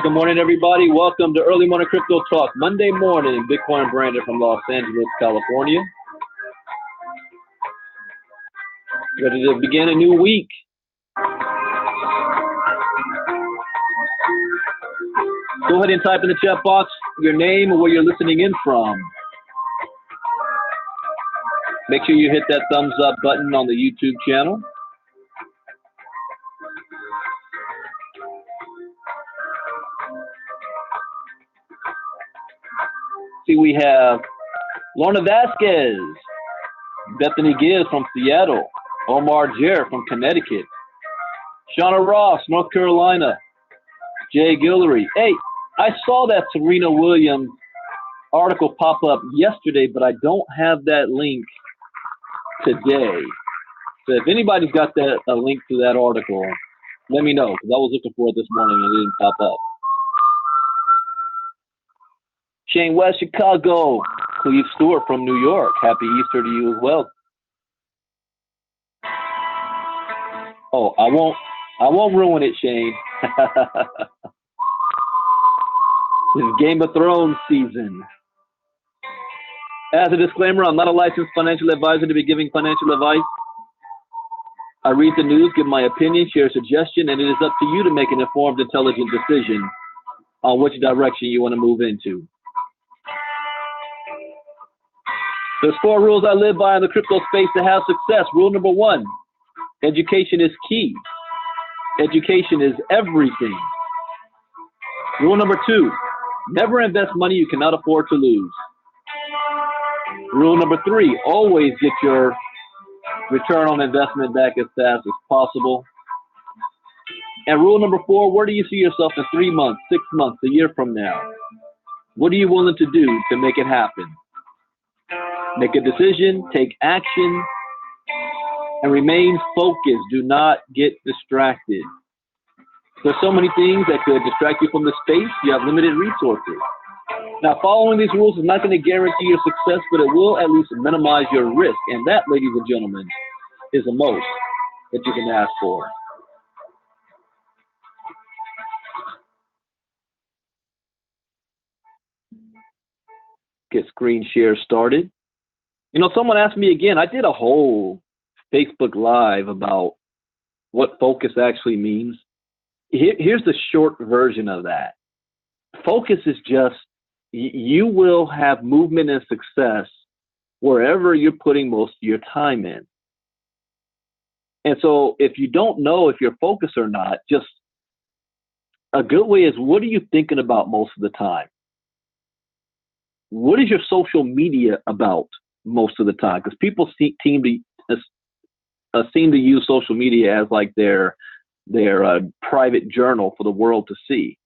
Good morning, everybody. Welcome to Early Morning Crypto Talk, Monday morning. Bitcoin Brandon from Los Angeles, California. Ready to begin a new week. Go ahead and type in the chat box your name and where you're listening in from. Make sure you hit that thumbs up button on the YouTube channel. See, we have Lorna Vasquez, Bethany Gibbs from Seattle, Omar Jer from Connecticut, Shauna Ross, North Carolina, Jay Guillory. Hey, I saw that Serena Williams article pop up yesterday, but I don't have that link today. So if anybody's got a link to that article, let me know, because I was looking for it this morning and it didn't pop up. Shane West, Chicago. Cleve Stewart from New York. Happy Easter to you as well. Oh, I won't ruin it, Shane. This is Game of Thrones season. As a disclaimer, I'm not a licensed financial advisor to be giving financial advice. I read the news, give my opinion, share a suggestion, and it is up to you to make an informed, intelligent decision on which direction you want to move into. There's 4 rules I live by in the crypto space to have success. Rule number 1, education is key. Education is everything. Rule number 2, never invest money you cannot afford to lose. Rule number 3, always get your return on investment back as fast as possible. And rule number 4, where do you see yourself in 3 months, 6 months, a year from now? What are you willing to do to make it happen? Make a decision, take action, and remain focused. Do not get distracted. There's so many things that could distract you from the space. You have limited resources. Now, following these rules is not going to guarantee your success, but it will at least minimize your risk. And that, ladies and gentlemen, is the most that you can ask for. Get screen share started. You know, someone asked me again, I did a whole Facebook Live about what focus actually means. Here's the short version of that. Focus is just, you will have movement and success wherever you're putting most of your time in. And so if you don't know if you're focused or not, just a good way is, what are you thinking about most of the time? What is your social media about most of the time? Because people seem to use social media as like their private journal for the world to see.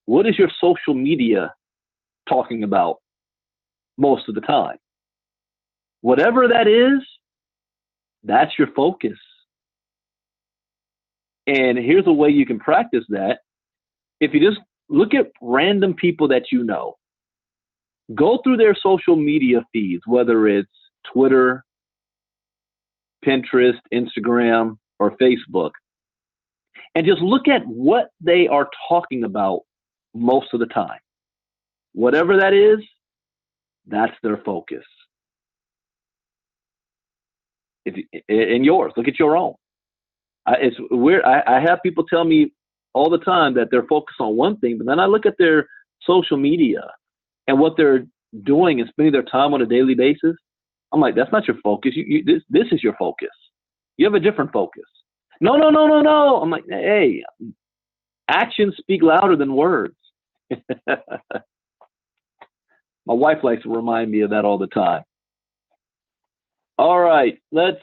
What is your social media talking about most of the time? Whatever that is, that's your focus. And here's a way you can practice that. If you just look at random people that you know, go through their social media feeds, whether it's Twitter, Pinterest, Instagram, or Facebook, and just look at what they are talking about most of the time. Whatever that is, that's their focus. And yours, look at your own. It's weird. I have people tell me all the time that they're focused on one thing, but then I look at their social media and what they're doing and spending their time on a daily basis. I'm like, that's not your focus. This is your focus. You have a different focus. No. I'm like, hey, actions speak louder than words. My wife likes to remind me of that all the time. All right, let's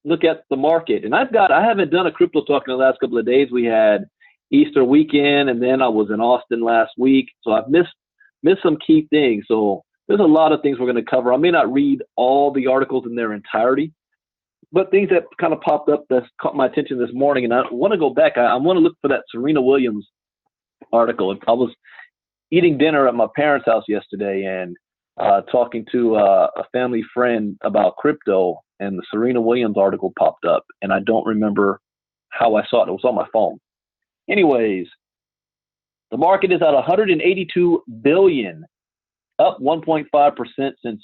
look at the market. And I haven't done a crypto talk in the last couple of days. We had Easter weekend, and then I was in Austin last week. So I've missed some key things. So there's a lot of things we're going to cover. I may not read all the articles in their entirety, but things that kind of popped up that caught my attention this morning. And I want to go back. I want to look for that Serena Williams article. I was eating dinner at my parents' house yesterday and talking to a family friend about crypto, and the Serena Williams article popped up, and I don't remember how I saw it. It was on my phone. Anyways, the market is at 182 billion, up 1.5% since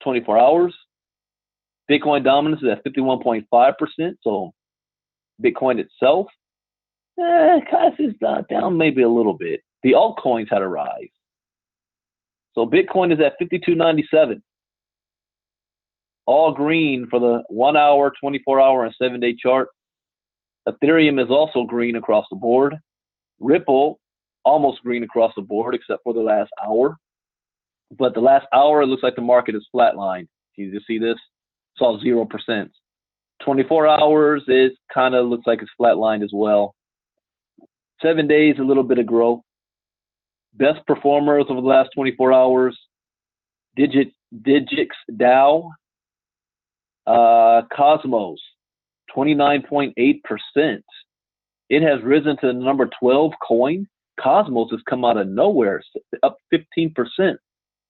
24 hours. Bitcoin dominance is at 51.5%. So Bitcoin itself, kind of is down maybe a little bit. The altcoins had a rise. So Bitcoin is at 52.97. All green for the 1 hour, 24 hour, and 7-day chart. Ethereum is also green across the board. Ripple, almost green across the board, except for the last hour. But the last hour, it looks like the market is flatlined. Can you just see this? It's all 0%. 24 hours, it kind of looks like it's flatlined as well. 7 days, a little bit of growth. Best performers over the last 24 hours, Digix DAO, Cosmos, 29.8%. It has risen to the number 12 coin. Cosmos has come out of nowhere, up 15%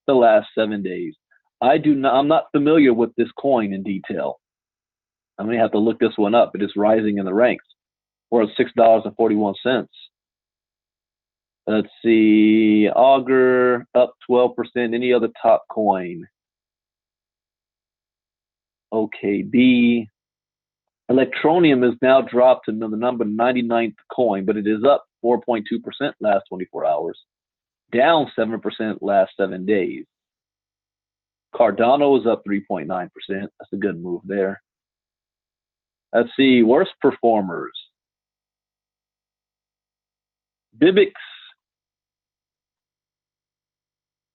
the last 7 days. I'm not familiar with this coin in detail. I'm going to have to look this one up, but it's rising in the ranks. We're at $6.41. Let's see, Augur up 12%. Any other top coin? OKB. Electronium is now dropped to the number 99th coin, but it is up 4.2% last 24 hours, down 7% last 7 days. Cardano is up 3.9%. That's a good move there. Let's see, worst performers. Bibix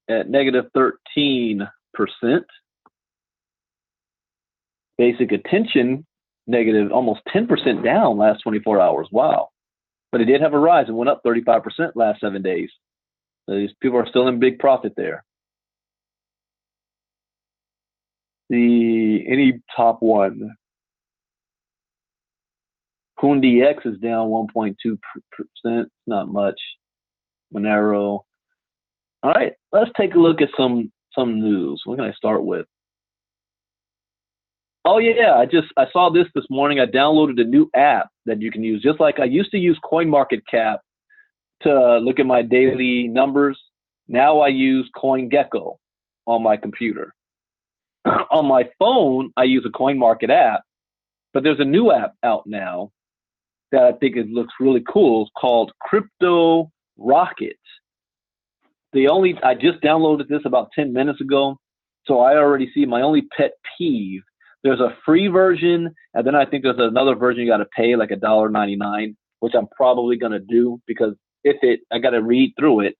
at negative 13%. Basic Attention, negative almost 10% down last 24 hours. Wow. But it did have a rise and went up 35% last 7 days. So these people are still in big profit there. Any top one? Hundi X is down 1.2%. Not much. Monero. All right, let's take a look at some news. What can I start with? Oh yeah, I saw this morning. I downloaded a new app that you can use, just like I used to use CoinMarketCap to look at my daily numbers. Now I use CoinGecko on my computer. On my phone, I use a CoinMarket app, But there's a new app out now that I think it looks really cool. It's called Crypto Rocket. I just downloaded this about 10 minutes ago, so I already see my only pet peeve. There's a free version, and then I think there's another version you got to pay like $1.99, which I'm probably gonna do because I got to read through it.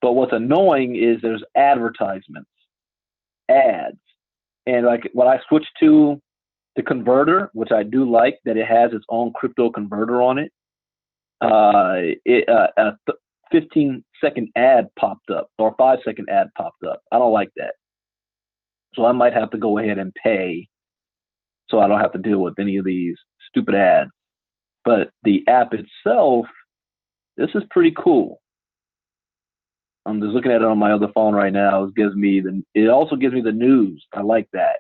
But what's annoying is there's advertisements, ads, and like when I switch to the converter, which I do like that it has its own crypto converter on it. A 15-second ad popped up or 5-second ad popped up. I don't like that. So I might have to go ahead and pay so I don't have to deal with any of these stupid ads. But the app itself, this is pretty cool. I'm just looking at it on my other phone right now. It also gives me the news. I like that.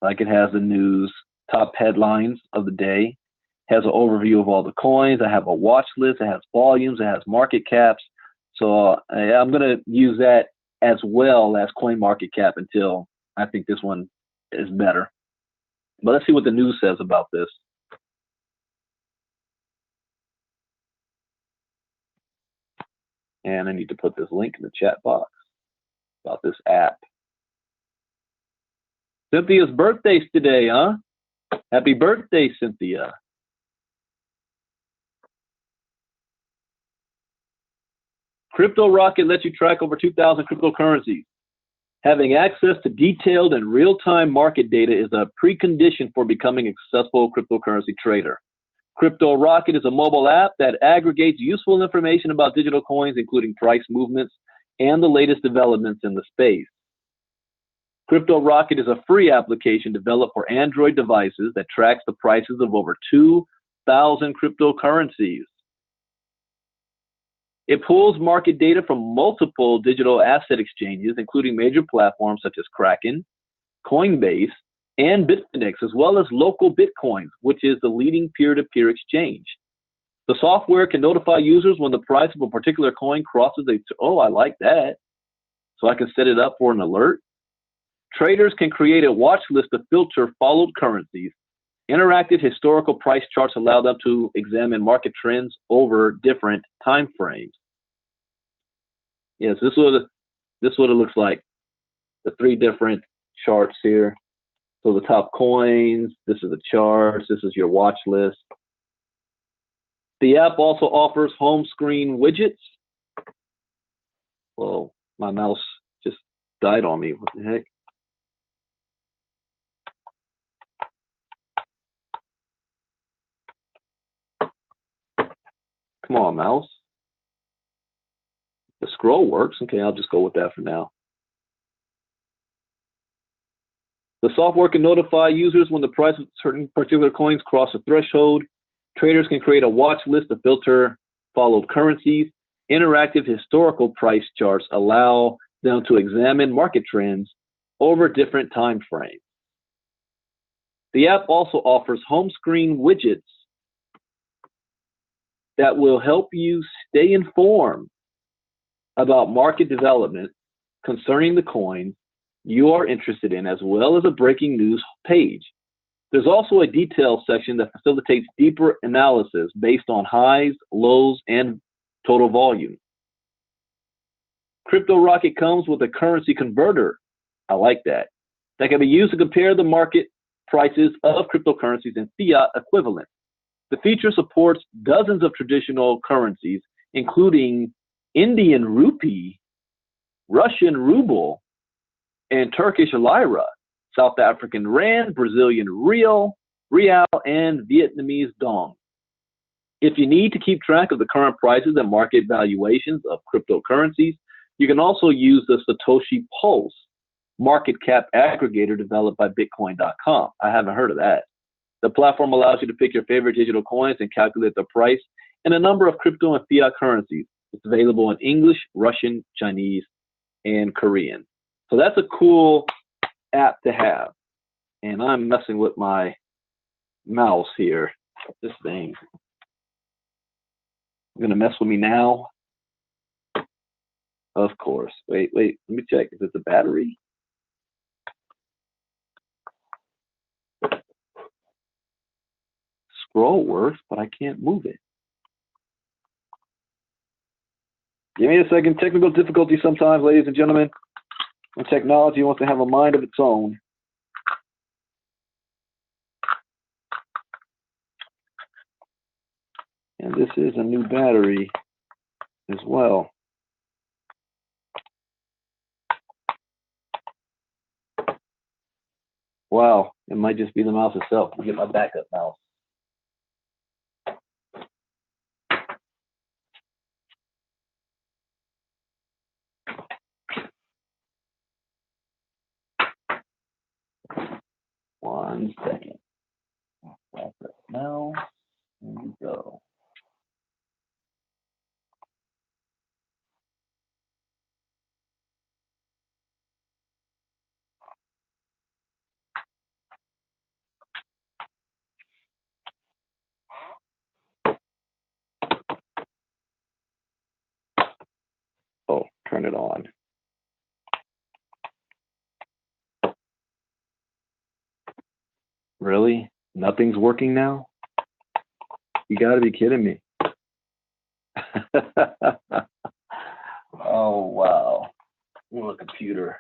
Like it has the news, top headlines of the day, has an overview of all the coins. I have a watch list. It has volumes. It has market caps. So I'm going to use that as well as CoinMarketCap until I think this one is better. But let's see what the news says about this. And I need to put this link in the chat box about this app. Cynthia's birthday's today, huh? Happy birthday, Cynthia. Crypto Rocket lets you track over 2,000 cryptocurrencies. Having access to detailed and real-time market data is a precondition for becoming a successful cryptocurrency trader. Crypto Rocket is a mobile app that aggregates useful information about digital coins, including price movements and the latest developments in the space. Crypto Rocket is a free application developed for Android devices that tracks the prices of over 2,000 cryptocurrencies. It pulls market data from multiple digital asset exchanges, including major platforms such as Kraken, Coinbase, and Bitfinex, as well as local Bitcoins, which is the leading peer-to-peer exchange. The software can notify users when the price of a particular coin crosses I like that. So I can set it up for an alert. Traders can create a watch list to filter followed currencies. Interactive historical price charts allow them to examine market trends over different time frames. Yes, this is what it looks like. The 3 different charts here. So the top coins, this is the charts, this is your watch list. The app also offers home screen widgets. Well, my mouse just died on me. What the heck? Come on, mouse. The scroll works. Okay, I'll just go with that for now. The software can notify users when the price of certain particular coins cross a threshold. Traders can create a watch list to filter followed currencies. Interactive historical price charts allow them to examine market trends over different time frames. The app also offers home screen widgets that will help you stay informed about market development concerning the coins you are interested in, as well as a breaking news page. There's also a details section that facilitates deeper analysis based on highs, lows, and total volume. Crypto Rocket comes with a currency converter. I like that. That can be used to compare the market prices of cryptocurrencies and fiat equivalents. The feature supports dozens of traditional currencies, including Indian rupee, Russian ruble, and Turkish lira, South African rand, Brazilian real, and Vietnamese dong. If you need to keep track of the current prices and market valuations of cryptocurrencies, you can also use the Satoshi Pulse market cap aggregator developed by Bitcoin.com. I haven't heard of that. The platform allows you to pick your favorite digital coins and calculate the price and a number of crypto and fiat currencies. It's available in English, Russian, Chinese, and Korean. So that's a cool app to have. And I'm messing with my mouse here. This thing. You're gonna mess with me now? Of course. Wait, let me check. Is it the battery? scroll works, but I can't move it. Give me a second. Technical difficulty sometimes, ladies and gentlemen. When technology wants to have a mind of its own. And this is a new battery as well. Wow, it might just be the mouse itself. Let me get my backup mouse. One second. Backup mouse. Here we go. Oh, turn it on. Really? Nothing's working now? You gotta be kidding me. Oh, wow. What a computer.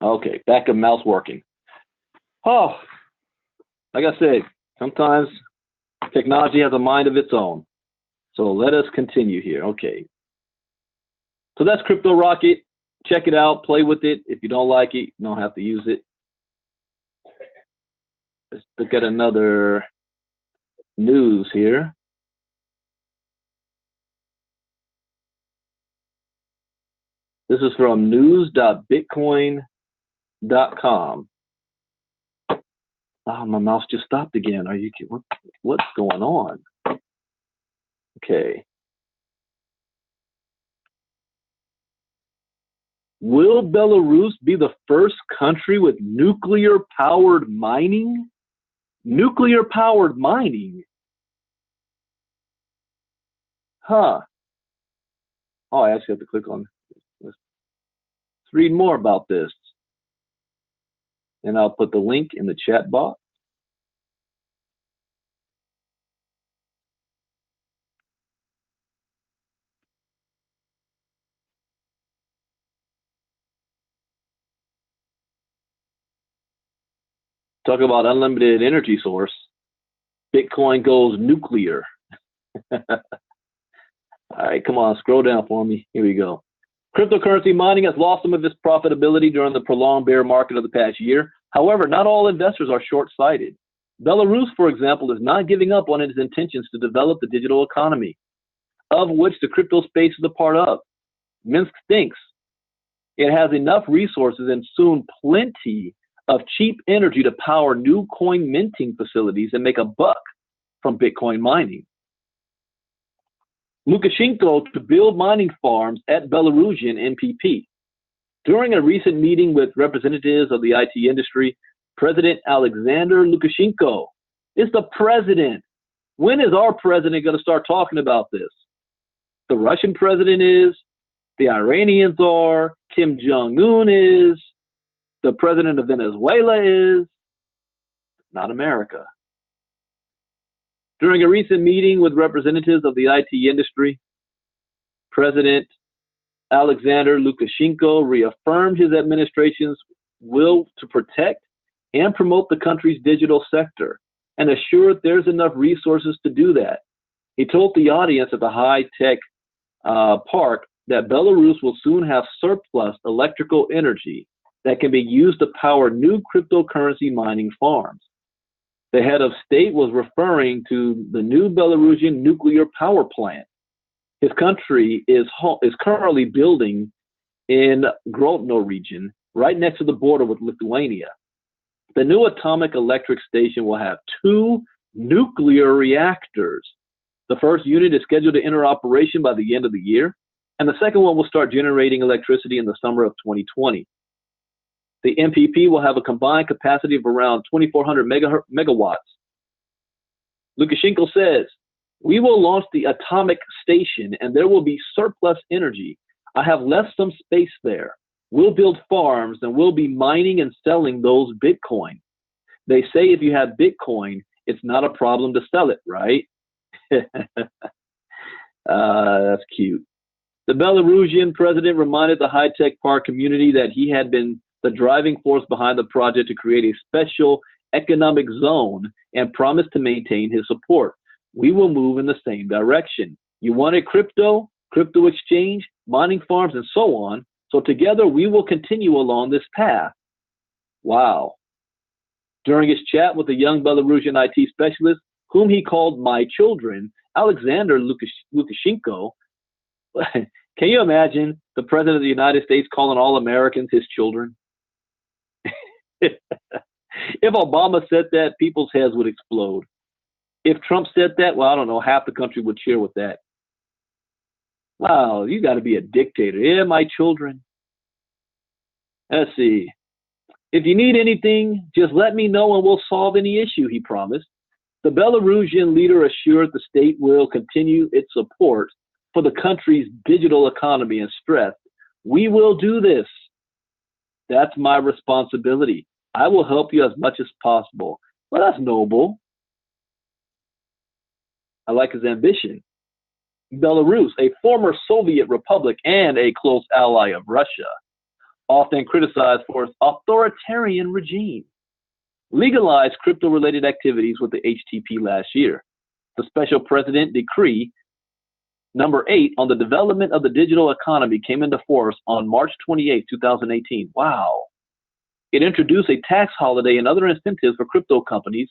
Okay, backup mouse working. Oh, like I said, sometimes technology has a mind of its own. So let us continue here. Okay. So that's Crypto Rocket. Check it out, play with it. If you don't like it, you don't have to use it. Let's look at another news here. This is from news.bitcoin.com. Oh, my mouse just stopped again. Are you kidding? What's going on? Okay. Will Belarus be the first country with nuclear-powered mining? Nuclear-powered mining? Huh. Oh, I actually have to click on this. Let's read more about this. And I'll put the link in the chat box. Talk about unlimited energy source. Bitcoin goes nuclear. All right, come on, scroll down for me. Here we go. Cryptocurrency mining has lost some of its profitability during the prolonged bear market of the past year. However, not all investors are short-sighted. Belarus, for example, is not giving up on its intentions to develop the digital economy, of which the crypto space is a part of. Minsk thinks it has enough resources and soon plenty of cheap energy to power new coin minting facilities and make a buck from Bitcoin mining. Lukashenko to build mining farms at Belarusian NPP. During a recent meeting with representatives of the IT industry, President Alexander Lukashenko is the president. When is our president going to start talking about this? The Russian president is, the Iranians are, Kim Jong-un is, the president of Venezuela is, not America. During a recent meeting with representatives of the IT industry, President Alexander Lukashenko reaffirmed his administration's will to protect and promote the country's digital sector and assured there's enough resources to do that. He told the audience at the high-tech park that Belarus will soon have surplus electrical energy that can be used to power new cryptocurrency mining farms. The head of state was referring to the new Belarusian nuclear power plant his country is currently building in Grodno region, right next to the border with Lithuania. The new atomic electric station will have 2 nuclear reactors. The first unit is scheduled to enter operation by the end of the year, and the second one will start generating electricity in the summer of 2020. The MPP will have a combined capacity of around 2,400 megawatts. Lukashenko says, we will launch the atomic station and there will be surplus energy. I have left some space there. We'll build farms and we'll be mining and selling those Bitcoin. They say if you have Bitcoin, it's not a problem to sell it, right? That's cute. The Belarusian president reminded the high-tech park community that he had been the driving force behind the project to create a special economic zone and promised to maintain his support. We will move in the same direction. You wanted crypto exchange, mining farms, and so on. So together we will continue along this path. Wow. During his chat with a young Belarusian IT specialist, whom he called my children, Alexander Lukashenko, can you imagine the president of the United States calling all Americans his children? If Obama said that, people's heads would explode. If Trump said that, well, I don't know, half the country would cheer with that. Wow, you got to be a dictator. Yeah, my children. Let's see. If you need anything, just let me know and we'll solve any issue, he promised. The Belarusian leader assured the state will continue its support for the country's digital economy and stressed, we will do this. That's my responsibility. I will help you as much as possible. Well, that's noble. I like his ambition. Belarus, a former Soviet republic and a close ally of Russia, often criticized for its authoritarian regime, legalized crypto-related activities with the HTP last year. The Special President Decree Number 8 on the development of the digital economy came into force on March 28, 2018. Wow. It introduced a tax holiday and other incentives for crypto companies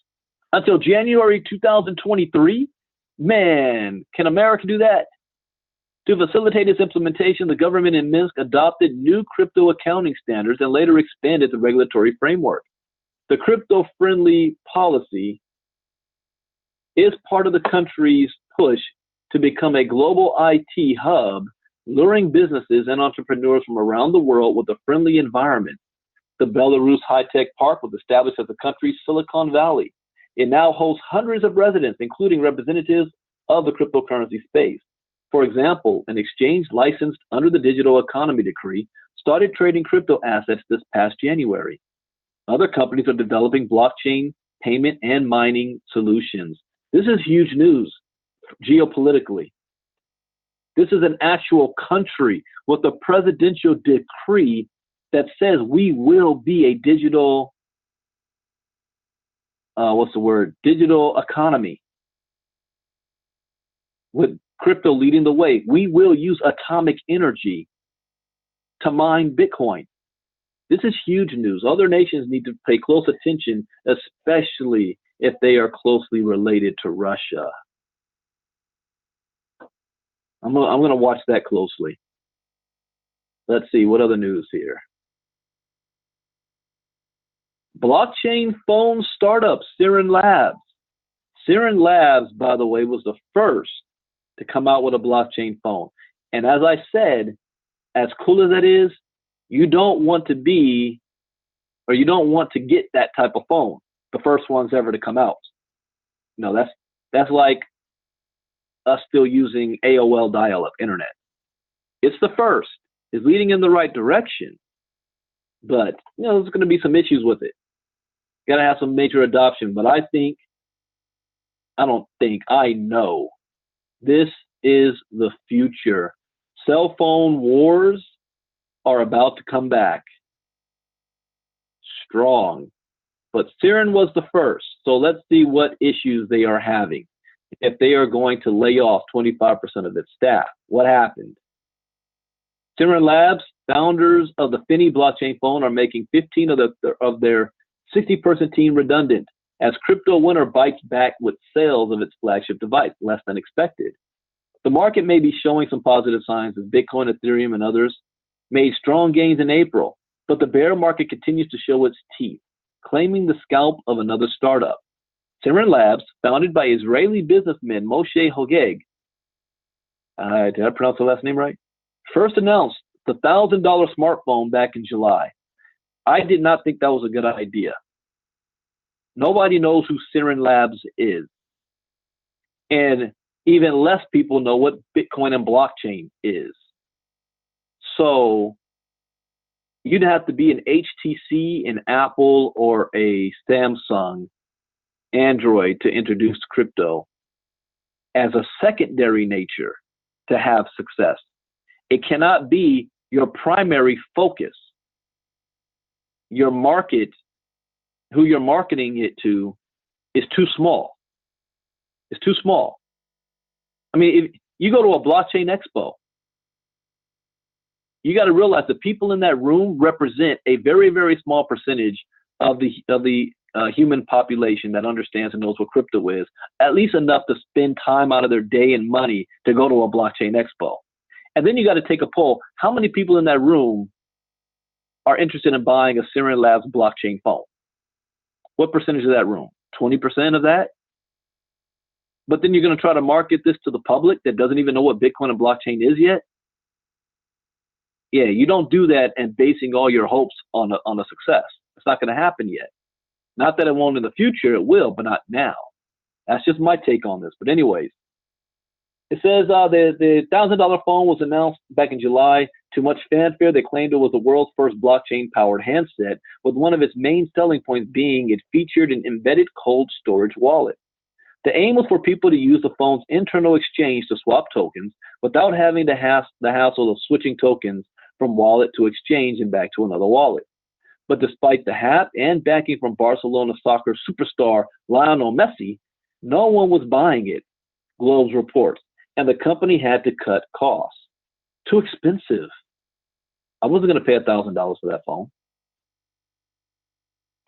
until January 2023. Man, can America do that? To facilitate its implementation, the government in Minsk adopted new crypto accounting standards and later expanded the regulatory framework. The crypto-friendly policy is part of the country's push to become a global IT hub, luring businesses and entrepreneurs from around the world with a friendly environment. The Belarus High-Tech Park was established as the country's Silicon Valley. It now hosts hundreds of residents, including representatives of the cryptocurrency space. For example, an exchange licensed under the Digital Economy Decree started trading crypto assets this past January. Other companies are developing blockchain, payment, and mining solutions. This is huge news geopolitically. This is an actual country with a presidential decree that says we will be a digital, digital economy with crypto leading the way. We will use atomic energy to mine Bitcoin. This is huge news. Other nations need to pay close attention, especially if they are closely related to Russia. I'm going to watch that closely. Let's see, what other news here? Blockchain phone startup, Siren Labs. Siren Labs, by the way, was the first to come out with a blockchain phone. And as I said, as cool as that is, you don't want to be, or you don't want to get that type of phone, the first ones ever to come out. No, that's like us still using AOL dial-up internet. It's the first. It's leading in the right direction. But, there's going to be some issues with it. Got to have some major adoption. But I know this is the future. Cell phone wars are about to come back strong. But Siren was the first. So let's see what issues they are having. If they are going to lay off 25% of its staff. What happened? Siren Labs, founders of the Finny blockchain phone, are making 15 of their 60-person team redundant as crypto winter bites back with sales of its flagship device, less than expected. The market may be showing some positive signs as Bitcoin, Ethereum, and others made strong gains in April, but the bear market continues to show its teeth, claiming the scalp of another startup. Siren Labs, founded by Israeli businessman Moshe Hogeg, did I pronounce the last name right? First announced the $1,000 smartphone back in July. I did not think that was a good idea. Nobody knows who Siren Labs is. And even less people know what Bitcoin and blockchain is. So you'd have to be an HTC, an Apple, or a Samsung Android to introduce crypto as a secondary nature to have success. It cannot be your primary focus. Your market, who you're marketing it to, is too small. It's too small. I mean, if you go to a blockchain expo, you got to realize the people in that room represent a very, very small percentage of the human population that understands and knows what crypto is, at least enough to spend time out of their day and money to go to a blockchain expo. And then you got to take a poll. How many people in that room are interested in buying a Siren Labs blockchain phone? What percentage of that room? 20% of that? But then you're going to try to market this to the public that doesn't even know what Bitcoin and blockchain is yet? Yeah, you don't do that and basing all your hopes on a success. It's not going to happen yet. Not that it won't in the future, it will, but not now. That's just my take on this. But anyways, it says the $1,000 phone was announced back in July. To much fanfare, they claimed it was the world's first blockchain-powered handset, with one of its main selling points being it featured an embedded cold storage wallet. The aim was for people to use the phone's internal exchange to swap tokens without having the hassle of switching tokens from wallet to exchange and back to another wallet. But despite the hype and backing from Barcelona soccer superstar Lionel Messi, no one was buying it, Globes reports, and the company had to cut costs. Too expensive. I wasn't going to pay $1,000 for that phone.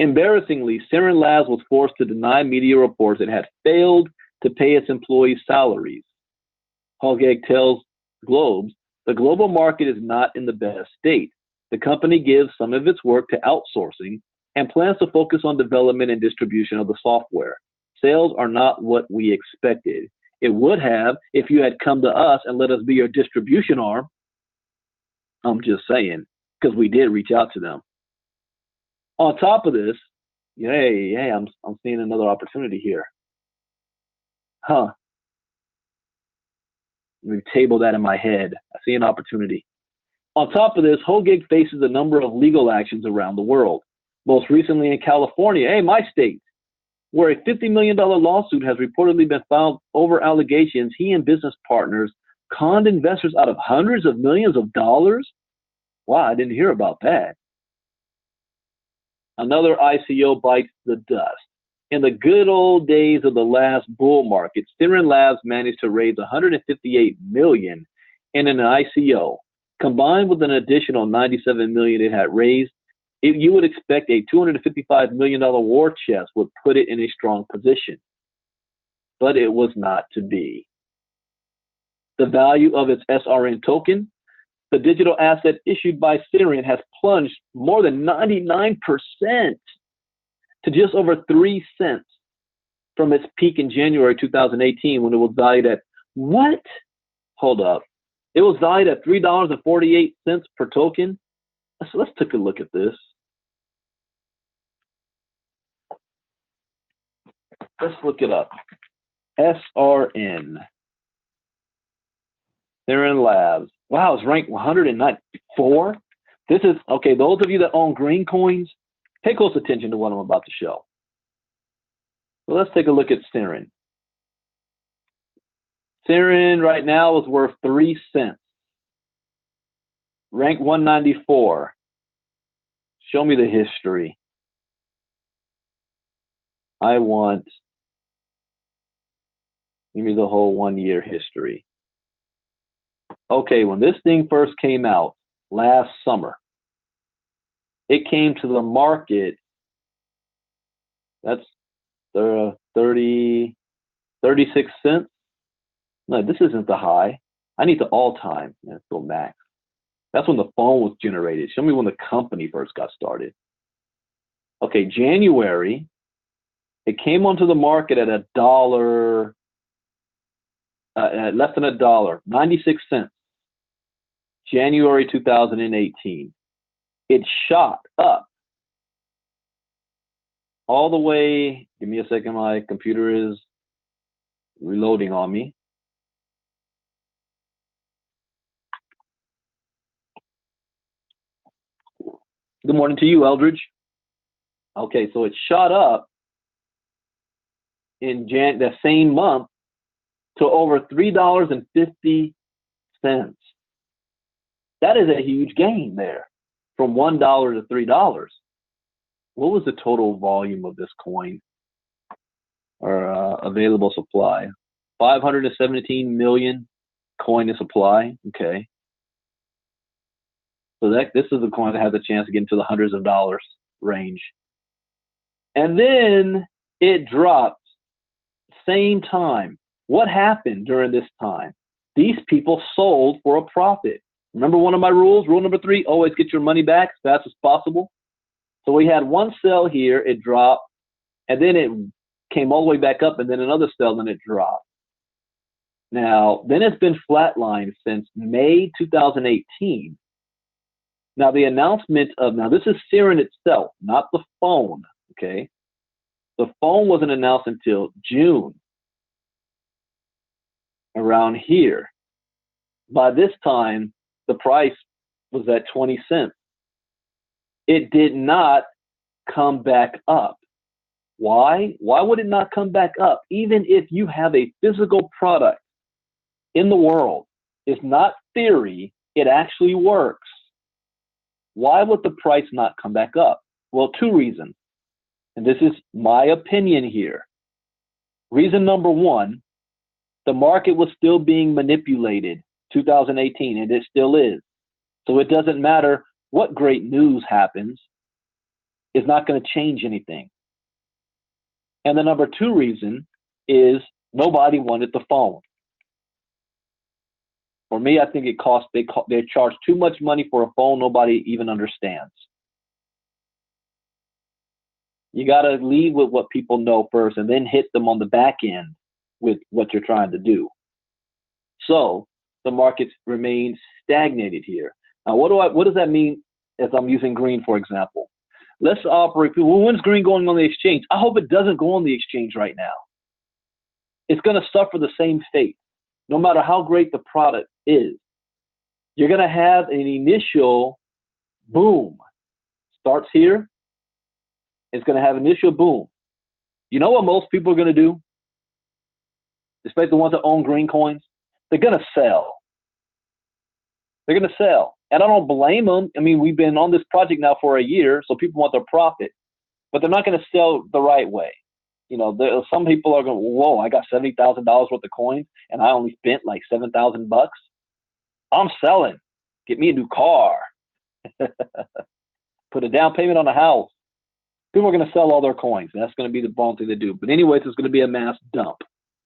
Embarrassingly, Siren Labs was forced to deny media reports it had failed to pay its employees' salaries. Holgeg tells Globes, the global market is not in the best state. The company gives some of its work to outsourcing and plans to focus on development and distribution of the software. Sales are not what we expected. It would have if you had come to us and let us be your distribution arm. I'm just saying, because we did reach out to them. On top of this, I'm seeing another opportunity here. Let me table that in my head. I see an opportunity. On top of this, Holgig faces a number of legal actions around the world. Most recently in California, my state, where a $50 million lawsuit has reportedly been filed over allegations he and business partners conned investors out of hundreds of millions of dollars. Wow, I didn't hear about that. Another ICO bites the dust. In the good old days of the last bull market, Siren Labs managed to raise $158 million in an ICO. Combined with an additional $97 million it had raised, you would expect a $255 million war chest would put it in a strong position. But it was not to be. The value of its SRN token, the digital asset issued by Siren, has plunged more than 99% to just over 3 cents from its peak in January 2018 when it was valued at what? Hold up. It was valued at $3.48 per token. So let's take a look at this. Let's look it up. SRN. Siren Labs. Wow, it's ranked 194. This is, okay, those of you that own green coins, pay close attention to what I'm about to show. So let's take a look at Siren. Siren right now is worth 3 cents. Rank 194. Show me the history. Give me the whole 1 year history. Okay, when this thing first came out last summer, it came to the market, that's 36 cents. No, this isn't the high. I need the all-time. Let's go max. That's when the phone was generated. Show me when the company first got started. Okay, January, it came onto the market at $1, less than $1, 96 cents. January 2018. It shot up all the way. Give me a second. My computer is reloading on me. Good morning to you, Eldridge. Okay, so it shot up in the same month to over $3.50. That is a huge gain there, from $1 to $3. What was the total volume of this coin or available supply? 517 million coin in supply. Okay. So this is the coin that has a chance to get into the hundreds of dollars range. And then it dropped same time. What happened during this time? These people sold for a profit. Remember one of my rules? Rule number 3, always get your money back as fast as possible. So we had one sell here, it dropped, and then it came all the way back up, and then another sell, and it dropped. Now, then it's been flatlined since May 2018. Now, the announcement of, now this is Sirin itself, not the phone, okay? The phone wasn't announced until June, around here. By this time, the price was at 20 cents. It did not come back up. Why? Why would it not come back up? Even if you have a physical product in the world, it's not theory, it actually works. Why would the price not come back up? Well, 2 reasons. And this is my opinion here. Reason number 1, the market was still being manipulated 2018, and it still is. So it doesn't matter what great news happens, it's not going to change anything. And the number 2 reason is nobody wanted the phone. For me, I think they charge too much money for a phone nobody even understands. You got to lead with what people know first and then hit them on the back end with what you're trying to do. So the markets remain stagnated here. Now, what does that mean if I'm using green, for example? Let's operate. Well, when's green going on the exchange? I hope it doesn't go on the exchange right now. It's going to suffer the same fate, no matter how great the product is. You're going to have an initial boom. Starts here. It's going to have initial boom. You know what most people are going to do? Especially the ones that own green coins? They're going to sell. They're going to sell. And I don't blame them. I mean, we've been on this project now for a year, so people want their profit. But they're not going to sell the right way. You know, some people are going, whoa, I got $70,000 worth of coins, and I only spent like $7,000 bucks. I'm selling. Get me a new car. Put a down payment on a house. People are going to sell all their coins. And that's going to be the wrong thing to do. But anyways, it's going to be a mass dump.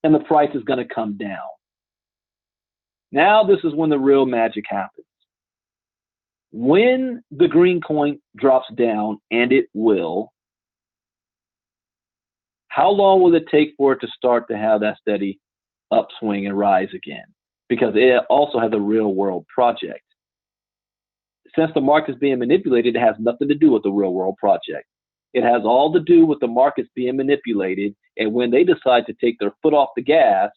And the price is going to come down. Now this is when the real magic happens. When the green coin drops down, and it will, how long will it take for it to start to have that steady upswing and rise again? Because it also has a real world project. Since the market is being manipulated, it has nothing to do with the real world project. It has all to do with the markets being manipulated, and when they decide to take their foot off the gas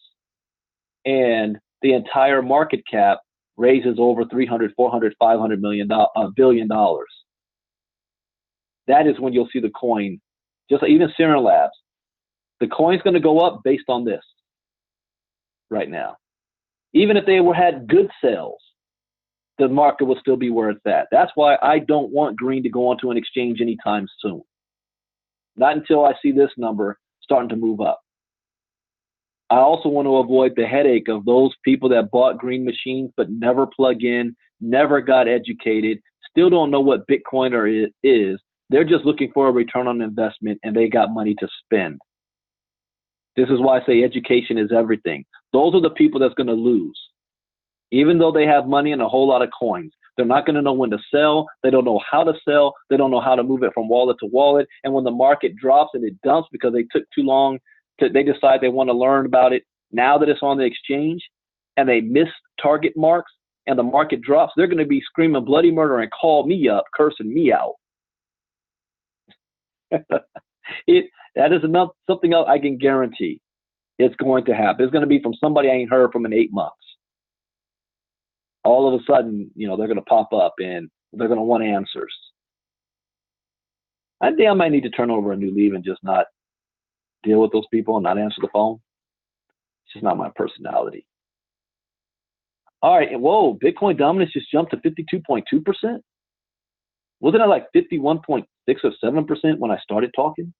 and the entire market cap raises over $300, $400, $500 billion dollars. That is when you'll see the coin, just like even Sirin Labs, the coin's going to go up based on this right now. Even if they had good sales, the market will still be where it's at. That's why I don't want green to go onto an exchange anytime soon. Not until I see this number starting to move up. I also want to avoid the headache of those people that bought green machines but never plug in, never got educated, still don't know what Bitcoin is. They're just looking for a return on investment, and they got money to spend. This is why I say education is everything. Those are the people that's going to lose. Even though they have money and a whole lot of coins, they're not going to know when to sell. They don't know how to sell. They don't know how to move it from wallet to wallet. And when the market drops and it dumps because they took too long, they decide they want to learn about it now that it's on the exchange, and they miss target marks and the market drops, they're going to be screaming bloody murder and call me up, cursing me out. It That is something else I can guarantee. It's going to happen. It's going to be from somebody I ain't heard from in 8 months. All of a sudden, they're going to pop up and they're going to want answers. I think I might need to turn over a new leaf and just not deal with those people and not answer the phone. It's just not my personality. All right. Whoa, Bitcoin dominance just jumped to 52.2%. Wasn't it like 51.6 or 7% when I started talking?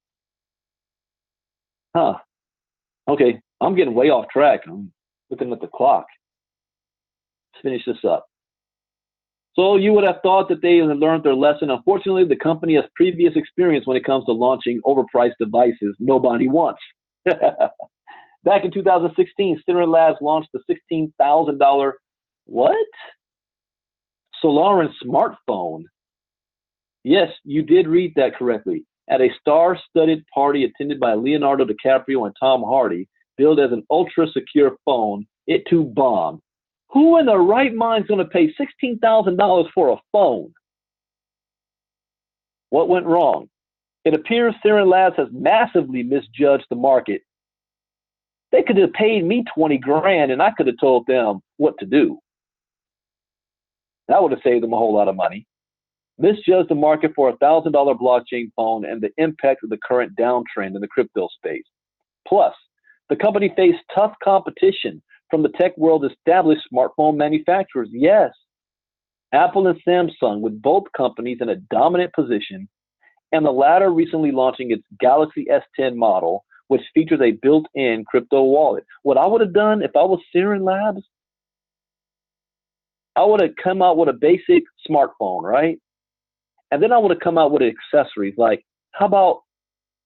Huh. Okay. I'm getting way off track. I'm looking at the clock. Let's finish this up. So you would have thought that they had learned their lesson. Unfortunately, the company has previous experience when it comes to launching overpriced devices nobody wants. Back in 2016, Ciner Labs launched the $16,000 what? Solarin smartphone. Yes, you did read that correctly. At a star-studded party attended by Leonardo DiCaprio and Tom Hardy, billed as an ultra-secure phone, it too bombed. Who in their right mind is going to pay $16,000 for a phone? What went wrong? It appears Ciner Labs has massively misjudged the market. They could have paid me 20 grand and I could have told them what to do. That would have saved them a whole lot of money. Misjudged the market for a $1,000 blockchain phone and the impact of the current downtrend in the crypto space. Plus, the company faced tough competition from the tech world established smartphone manufacturers. Yes, Apple and Samsung, with both companies in a dominant position, and the latter recently launching its Galaxy S10 model, which features a built-in crypto wallet. What I would have done if I was Ciner Labs, I would have come out with a basic smartphone, right? And then I would have come out with accessories like, how about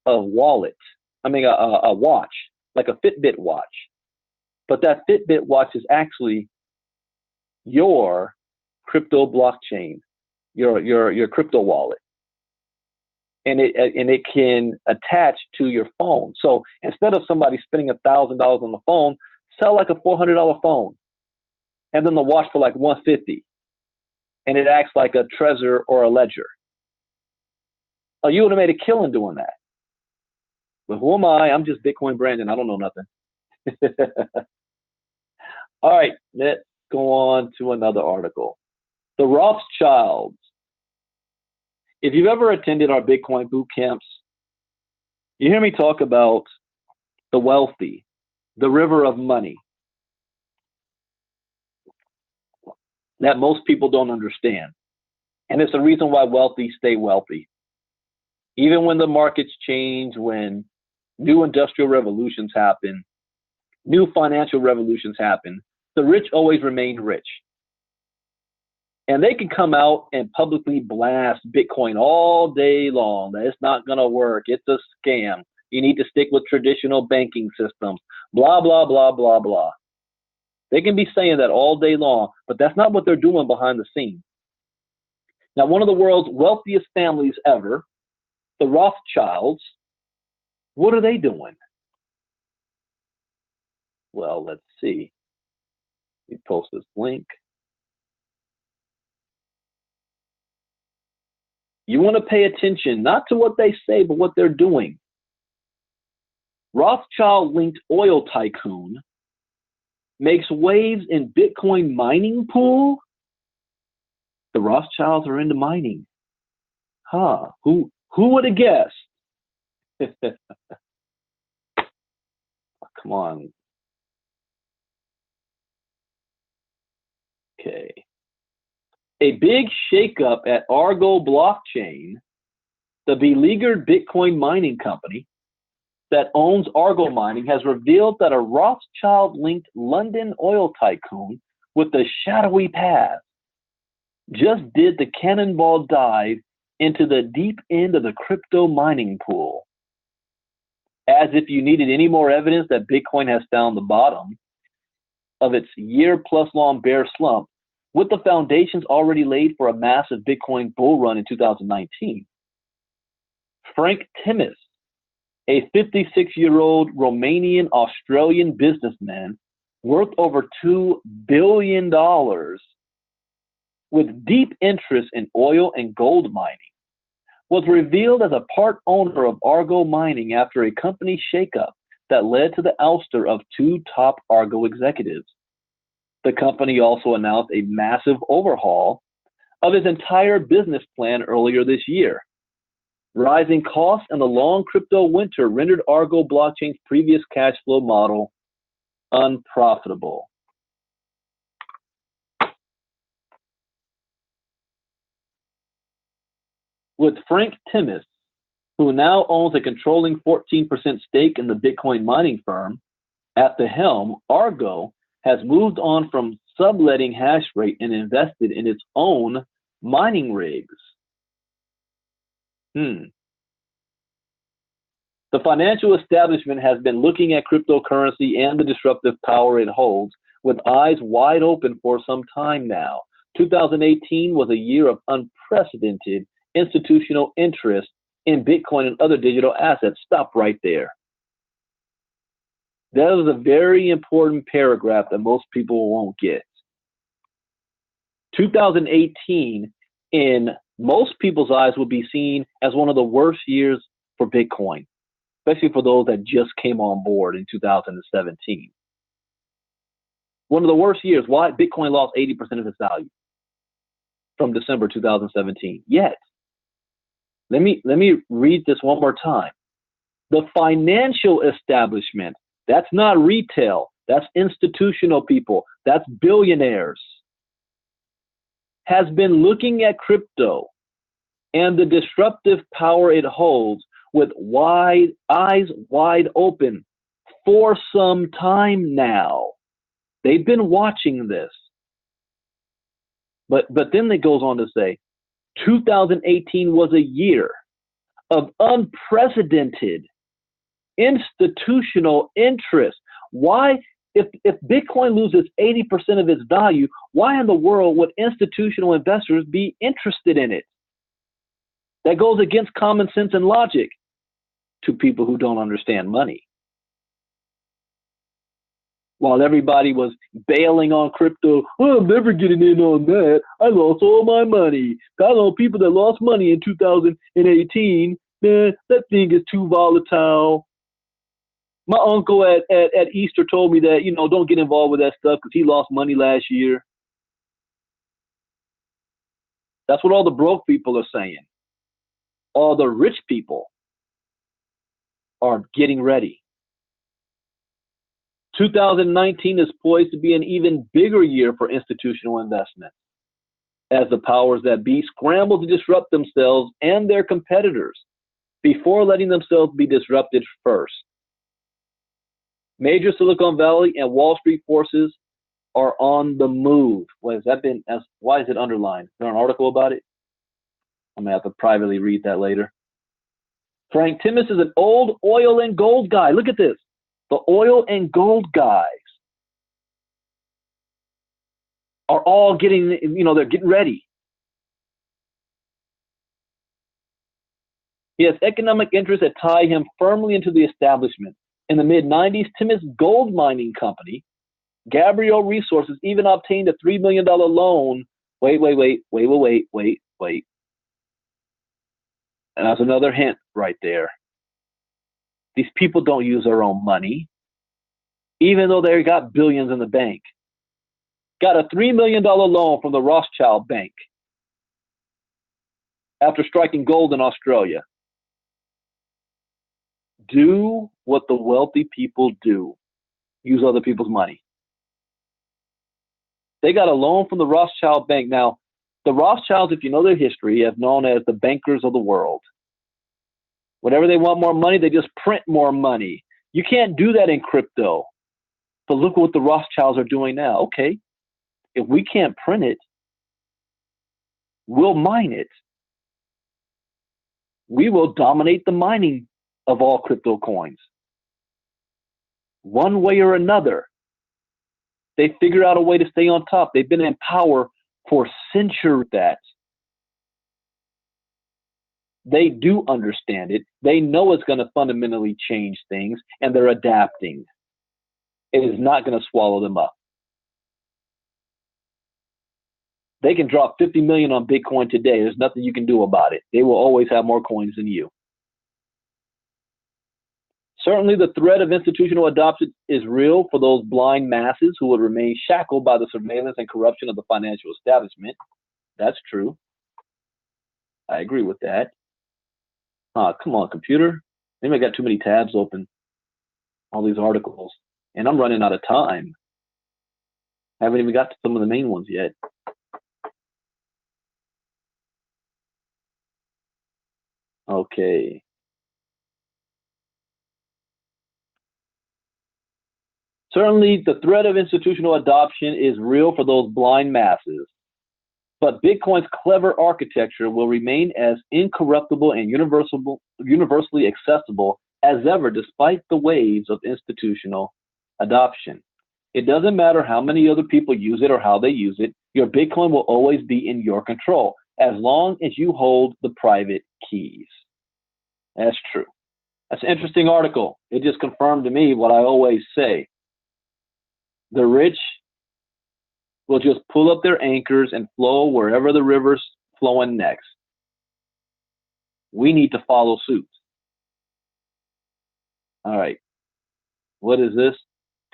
a wallet? A watch, like a Fitbit watch. But that Fitbit watch is actually your crypto blockchain, your crypto wallet. And it can attach to your phone. So instead of somebody spending $1,000 on the phone, sell like a $400 phone. And then the watch for like $150. And it acts like a Trezor or a Ledger. Oh, you would have made a killing doing that. But who am I? I'm just Bitcoin Brandon. I don't know nothing. All right, let's go on to another article. The Rothschilds. If you've ever attended our Bitcoin boot camps, you hear me talk about the wealthy, the river of money that most people don't understand. And it's the reason why wealthy stay wealthy. Even when the markets change, when new industrial revolutions happen, new financial revolutions happen, the rich always remain rich. And they can come out and publicly blast Bitcoin all day long. That it's not going to work. It's a scam. You need to stick with traditional banking systems. Blah, blah, blah, blah, blah. They can be saying that all day long, but that's not what they're doing behind the scenes. Now, one of the world's wealthiest families ever, the Rothschilds, what are they doing? Well, let's see. Let me post this link. You want to pay attention, not to what they say, but what they're doing. Rothschild-linked oil tycoon makes waves in Bitcoin mining pool. The Rothschilds are into mining. Huh, who would have guessed? Come on. Okay. A big shakeup at Argo Blockchain, the beleaguered Bitcoin mining company that owns Argo Mining, has revealed that a Rothschild-linked London oil tycoon with a shadowy past just did the cannonball dive into the deep end of the crypto mining pool. As if you needed any more evidence that Bitcoin has found the bottom of its year-plus-long bear slump, with the foundations already laid for a massive Bitcoin bull run in 2019. Frank Timis, a 56-year-old Romanian-Australian businessman worth over $2 billion with deep interest in oil and gold mining, was revealed as a part owner of Argo Mining after a company shakeup that led to the ouster of two top Argo executives. The company also announced a massive overhaul of its entire business plan earlier this year. Rising costs and the long crypto winter rendered Argo blockchain's previous cash flow model unprofitable. With Frank Timis, who now owns a controlling 14% stake in the Bitcoin mining firm, at the helm, Argo has moved on from subletting hash rate and invested in its own mining rigs. The financial establishment has been looking at cryptocurrency and the disruptive power it holds with eyes wide open for some time now. 2018 was a year of unprecedented institutional interest in Bitcoin and other digital assets. Stop right there. That is a very important paragraph that most people won't get. 2018, in most people's eyes, will be seen as one of the worst years for Bitcoin, especially for those that just came on board in 2017. One of the worst years. Why? Bitcoin lost 80% of its value from December 2017. Yet, let me read this one more time. The financial establishment, that's not retail, that's institutional people, that's billionaires, has been looking at crypto and the disruptive power it holds with eyes wide open for some time now. They've been watching this. But then it goes on to say, 2018 was a year of unprecedented institutional interest. Why, if Bitcoin loses 80% of its value, why in the world would institutional investors be interested in it? That goes against common sense and logic to people who don't understand money. While everybody was bailing on crypto, oh, I'm never getting in on that. I lost all my money. I know people that lost money in 2018. Man, that thing is too volatile. My uncle at Easter told me that, don't get involved with that stuff because he lost money last year. That's what all the broke people are saying. All the rich people are getting ready. 2019 is poised to be an even bigger year for institutional investment as the powers that be scramble to disrupt themselves and their competitors before letting themselves be disrupted first. Major Silicon Valley and Wall Street forces are on the move. Why is it underlined? Is there an article about it? I'm going to have to privately read that later. Frank Timis is an old oil and gold guy. Look at this. The oil and gold guys are all getting, they're getting ready. He has economic interests that tie him firmly into the establishment. In the mid-90s, Timis' gold mining company, Gabriel Resources, even obtained a $3 million loan. Wait. And that's another hint right there. These people don't use their own money, even though they got billions in the bank. Got a $3 million loan from the Rothschild Bank after striking gold in Australia. Do what the wealthy people do. Use other people's money. They got a loan from the Rothschild Bank. Now, the Rothschilds, if you know their history, have known as the bankers of the world. Whenever they want more money, they just print more money. You can't do that in crypto. But look what the Rothschilds are doing now. Okay, if we can't print it, we'll mine it. We will dominate the mining of all crypto coins. One way or another, they figure out a way to stay on top. They've been in power for centuries. They do understand it. They know it's going to fundamentally change things, and they're adapting. It is not going to swallow them up. They can drop 50 million on Bitcoin today. There's nothing you can do about it. They will always have more coins than you. Certainly, the threat of institutional adoption is real for those blind masses who would remain shackled by the surveillance and corruption of the financial establishment. That's true. I agree with that. Come on, computer. Maybe I got too many tabs open. All these articles. And I'm running out of time. Haven't even got to some of the main ones yet. Okay. Certainly, the threat of institutional adoption is real for those blind masses. But Bitcoin's clever architecture will remain as incorruptible and universally accessible as ever, despite the waves of institutional adoption. It doesn't matter how many other people use it or how they use it. Your Bitcoin will always be in your control as long as you hold the private keys. That's true. That's an interesting article. It just confirmed to me what I always say. The rich will just pull up their anchors and flow wherever the river's flowing next. We need to follow suit. All right. What is this?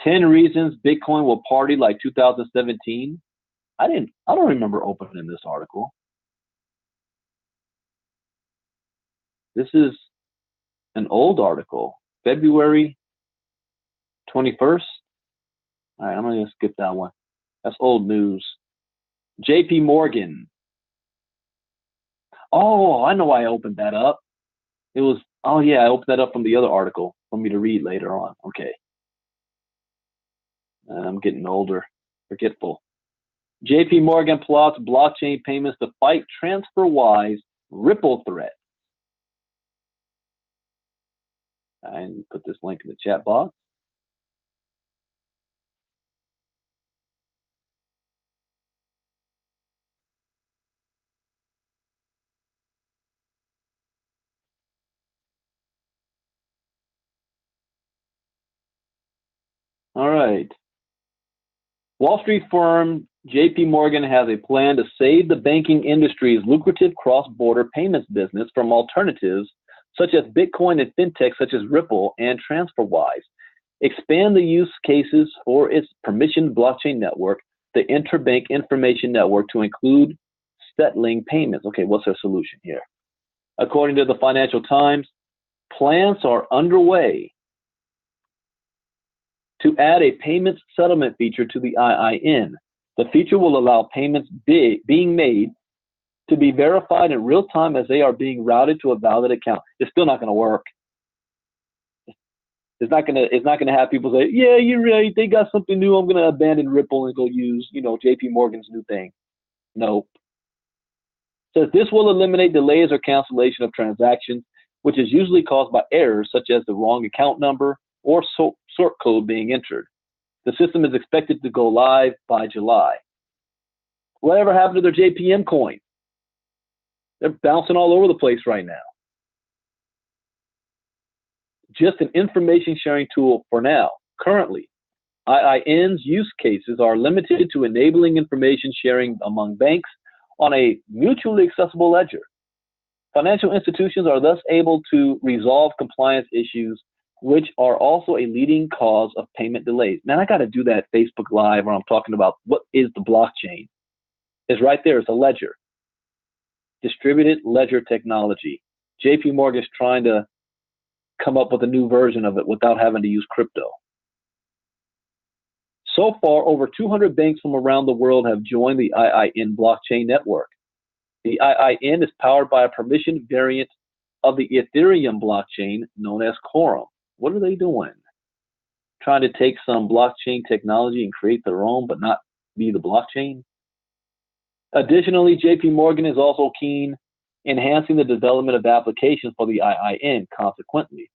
10 reasons Bitcoin will party like 2017. I don't remember opening this article. This is an old article, February 21st. All right, I'm going to skip that one. That's old news. JP Morgan. Oh, I know why I opened that up. It was, oh yeah, I opened that up from the other article for me to read later on. Okay. I'm getting older, forgetful. JP Morgan plots blockchain payments to fight TransferWise Ripple threat. And put this link in the chat box. All right. Wall Street firm JP Morgan has a plan to save the banking industry's lucrative cross-border payments business from alternatives such as Bitcoin and fintech such as Ripple and TransferWise, expand the use cases for its permissioned blockchain network, the Interbank Information Network, to include settling payments. Okay, what's their solution here? According to the Financial Times, plans are underway to add a payments settlement feature to the IIN. The feature will allow payments being made to be verified in real time as they are being routed to a valid account. It's still not going to work. It's not going to have people say, yeah, you're right, they got something new, I'm going to abandon Ripple and go use, JP Morgan's new thing. Nope. Says this will eliminate delays or cancellation of transactions, which is usually caused by errors such as the wrong account number or sort code being entered. The system is expected to go live by July. Whatever happened to their JPM coin? They're bouncing all over the place right now. Just an information sharing tool for now. Currently, IIN's use cases are limited to enabling information sharing among banks on a mutually accessible ledger. Financial institutions are thus able to resolve compliance issues, which are also a leading cause of payment delays. Man, I got to do that Facebook Live where I'm talking about what is the blockchain. It's right there. It's a ledger. Distributed ledger technology. JP Morgan is trying to come up with a new version of it without having to use crypto. So far, over 200 banks from around the world have joined the IIN blockchain network. The IIN is powered by a permissioned variant of the Ethereum blockchain known as Quorum. What are they doing? Trying to take some blockchain technology and create their own, but not be the blockchain? Additionally, JP Morgan is also keen enhancing the development of applications for the IIN. Consequently,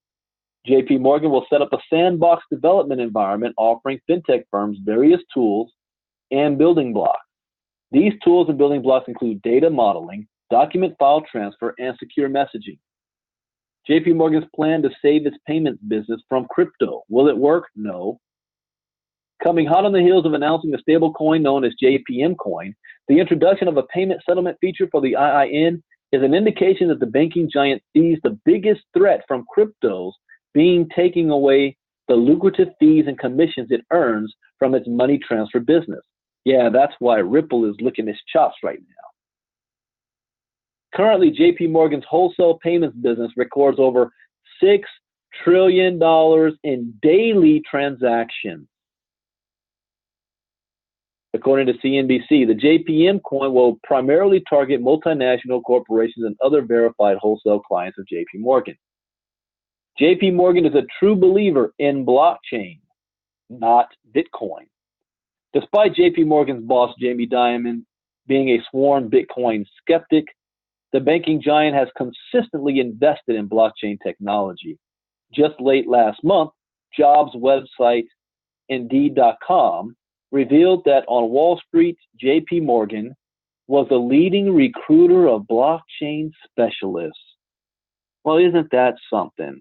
JP Morgan will set up a sandbox development environment offering fintech firms various tools and building blocks. These tools and building blocks include data modeling, document file transfer, and secure messaging. JP Morgan's plan to save its payments business from crypto. Will it work? No. Coming hot on the heels of announcing a stable coin known as JPM coin, The introduction of a payment settlement feature for the IIN is an indication that the banking giant sees the biggest threat from cryptos being taking away the lucrative fees and commissions it earns from its money transfer business. Yeah, that's why Ripple is licking its chops right now. Currently, JP Morgan's wholesale payments business records over $6 trillion in daily transactions. According to CNBC, the JPM coin will primarily target multinational corporations and other verified wholesale clients of JP Morgan. JP Morgan is a true believer in blockchain, not Bitcoin. Despite JP Morgan's boss, Jamie Dimon, being a sworn Bitcoin skeptic, the banking giant has consistently invested in blockchain technology. Just late last month, Jobs website Indeed.com revealed that on Wall Street, JP Morgan was the leading recruiter of blockchain specialists. Well, isn't that something?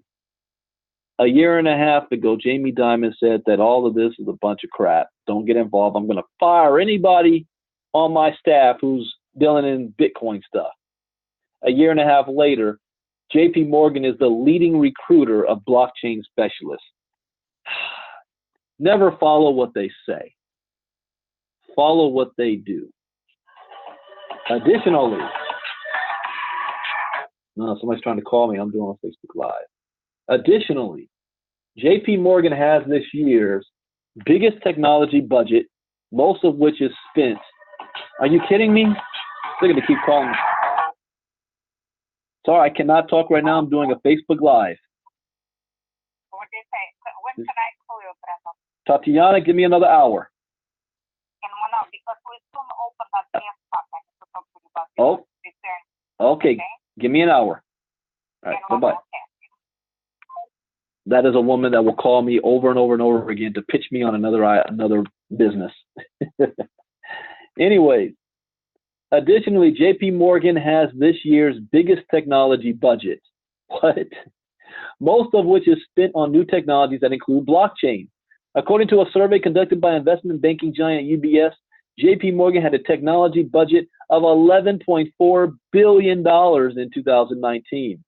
A year and a half ago, Jamie Dimon said that all of this is a bunch of crap. Don't get involved. I'm going to fire anybody on my staff who's dealing in Bitcoin stuff. A year and a half later, JP Morgan is the leading recruiter of blockchain specialists. Never follow what they say. Follow what they do. Additionally, no, somebody's trying to call me. I'm doing on Facebook Live. Additionally, JP Morgan has this year's biggest technology budget, most of which is spent. Are you kidding me? They're going to keep calling me. Sorry, I cannot talk right now. I'm doing a Facebook Live. What do you say? When can I call you, Brandon? Tatiana, give me another hour. In 1 hour, because we soon open that main spot. I need to talk to you about Oh, okay. Give me an hour. All right, bye-bye. Okay. That is a woman that will call me over and over and over again to pitch me on another business. Anyways, additionally, JP Morgan has this year's biggest technology budget. What? Most of which is spent on new technologies that include blockchain. According to a survey conducted by investment banking giant UBS, JP Morgan had a technology budget of $11.4 billion in 2019.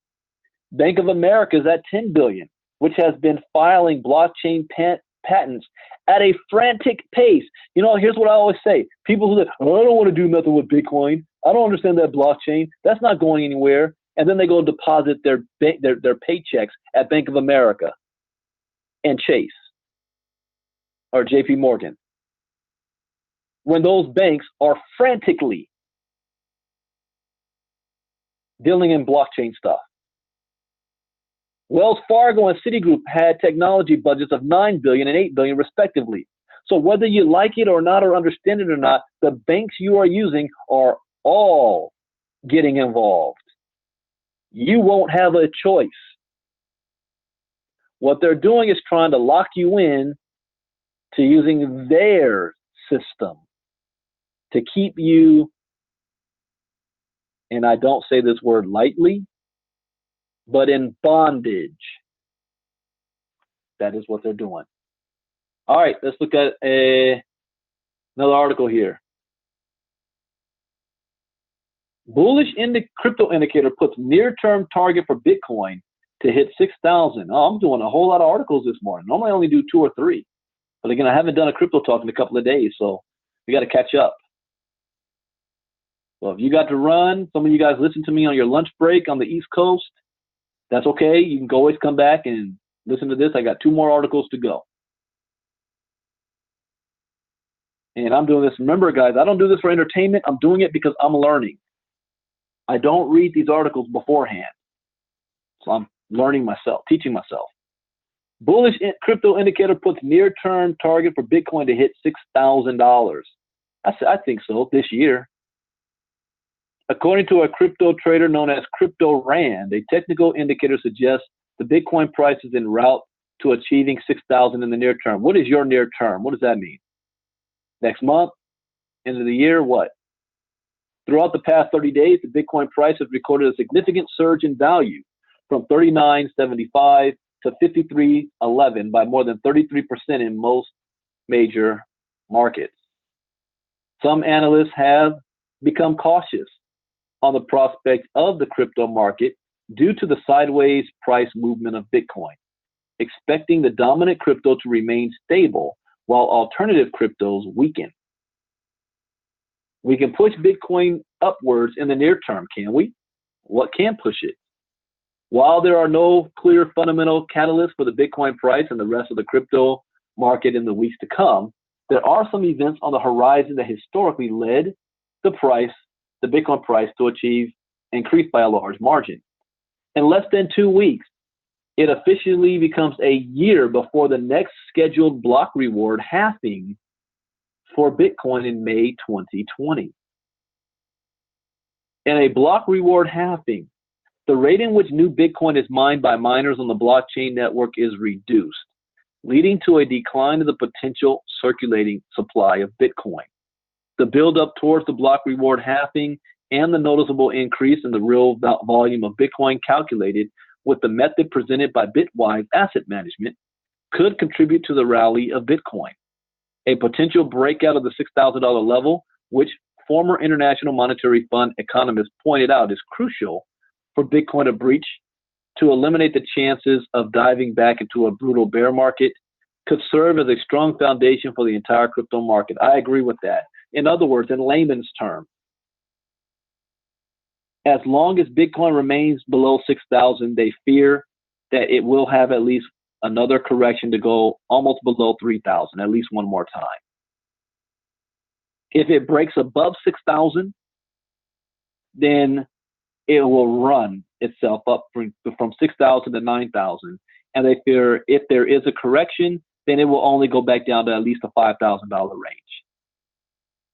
Bank of America is at $10 billion, which has been filing blockchain patents at a frantic pace. You know, here's what I always say. People who say, oh, I don't want to do nothing with Bitcoin. I don't understand that blockchain. That's not going anywhere. And then they go deposit their paychecks at Bank of America and Chase or JP Morgan, when those banks are frantically dealing in blockchain stuff. Wells Fargo and Citigroup had technology budgets of $9 billion and $8 billion respectively. So whether you like it or not or understand it or not, the banks you are using are all getting involved. You won't have a choice. What they're doing is trying to lock you in to using their system to keep you, and I don't say this word lightly, but in bondage. That is what they're doing. All right, let's look at another article here. Bullish crypto indicator puts near-term target for Bitcoin to hit 6,000. Oh, I'm doing a whole lot of articles this morning. Normally I only do 2 or 3. But again, I haven't done a crypto talk in a couple of days, so we got to catch up. Well, if you got to run, some of you guys listen to me on your lunch break on the East Coast, that's okay. You can always come back and listen to this. I got 2 more articles to go. And I'm doing this. Remember, guys, I don't do this for entertainment. I'm doing it because I'm learning. I don't read these articles beforehand. So I'm learning myself, teaching myself. Bullish crypto indicator puts near-term target for Bitcoin to hit $6,000. I think so, this year. According to a crypto trader known as Crypto Rand, a technical indicator suggests the Bitcoin price is en route to achieving 6,000 in the near term. What is your near term? What does that mean? Next month? End of the year? What? Throughout the past 30 days, the Bitcoin price has recorded a significant surge in value from $39.75 to $53.11 by more than 33% in most major markets. Some analysts have become cautious on the prospect of the crypto market due to the sideways price movement of Bitcoin, expecting the dominant crypto to remain stable while alternative cryptos weaken. We can push Bitcoin upwards in the near term, can we? What can push it? While there are no clear fundamental catalysts for the Bitcoin price and the rest of the crypto market in the weeks to come, there are some events on the horizon that historically led the Bitcoin price to achieve increase by a large margin. In less than 2 weeks, it officially becomes a year before the next scheduled block reward halving for Bitcoin in May 2020. In a block reward halving, the rate in which new Bitcoin is mined by miners on the blockchain network is reduced, leading to a decline in the potential circulating supply of Bitcoin. The buildup towards the block reward halving and the noticeable increase in the real volume of Bitcoin calculated with the method presented by Bitwise Asset Management could contribute to the rally of Bitcoin. A potential breakout of the $6,000 level, which former International Monetary Fund economists pointed out is crucial for Bitcoin to breach to eliminate the chances of diving back into a brutal bear market, could serve as a strong foundation for the entire crypto market. I agree with that. In other words, in layman's terms, as long as Bitcoin remains below 6,000, they fear that it will have at least another correction to go almost below 3,000, at least one more time. If it breaks above 6,000, then it will run itself up from 6,000 to 9,000. And they fear if there is a correction, then it will only go back down to at least a $5,000 range.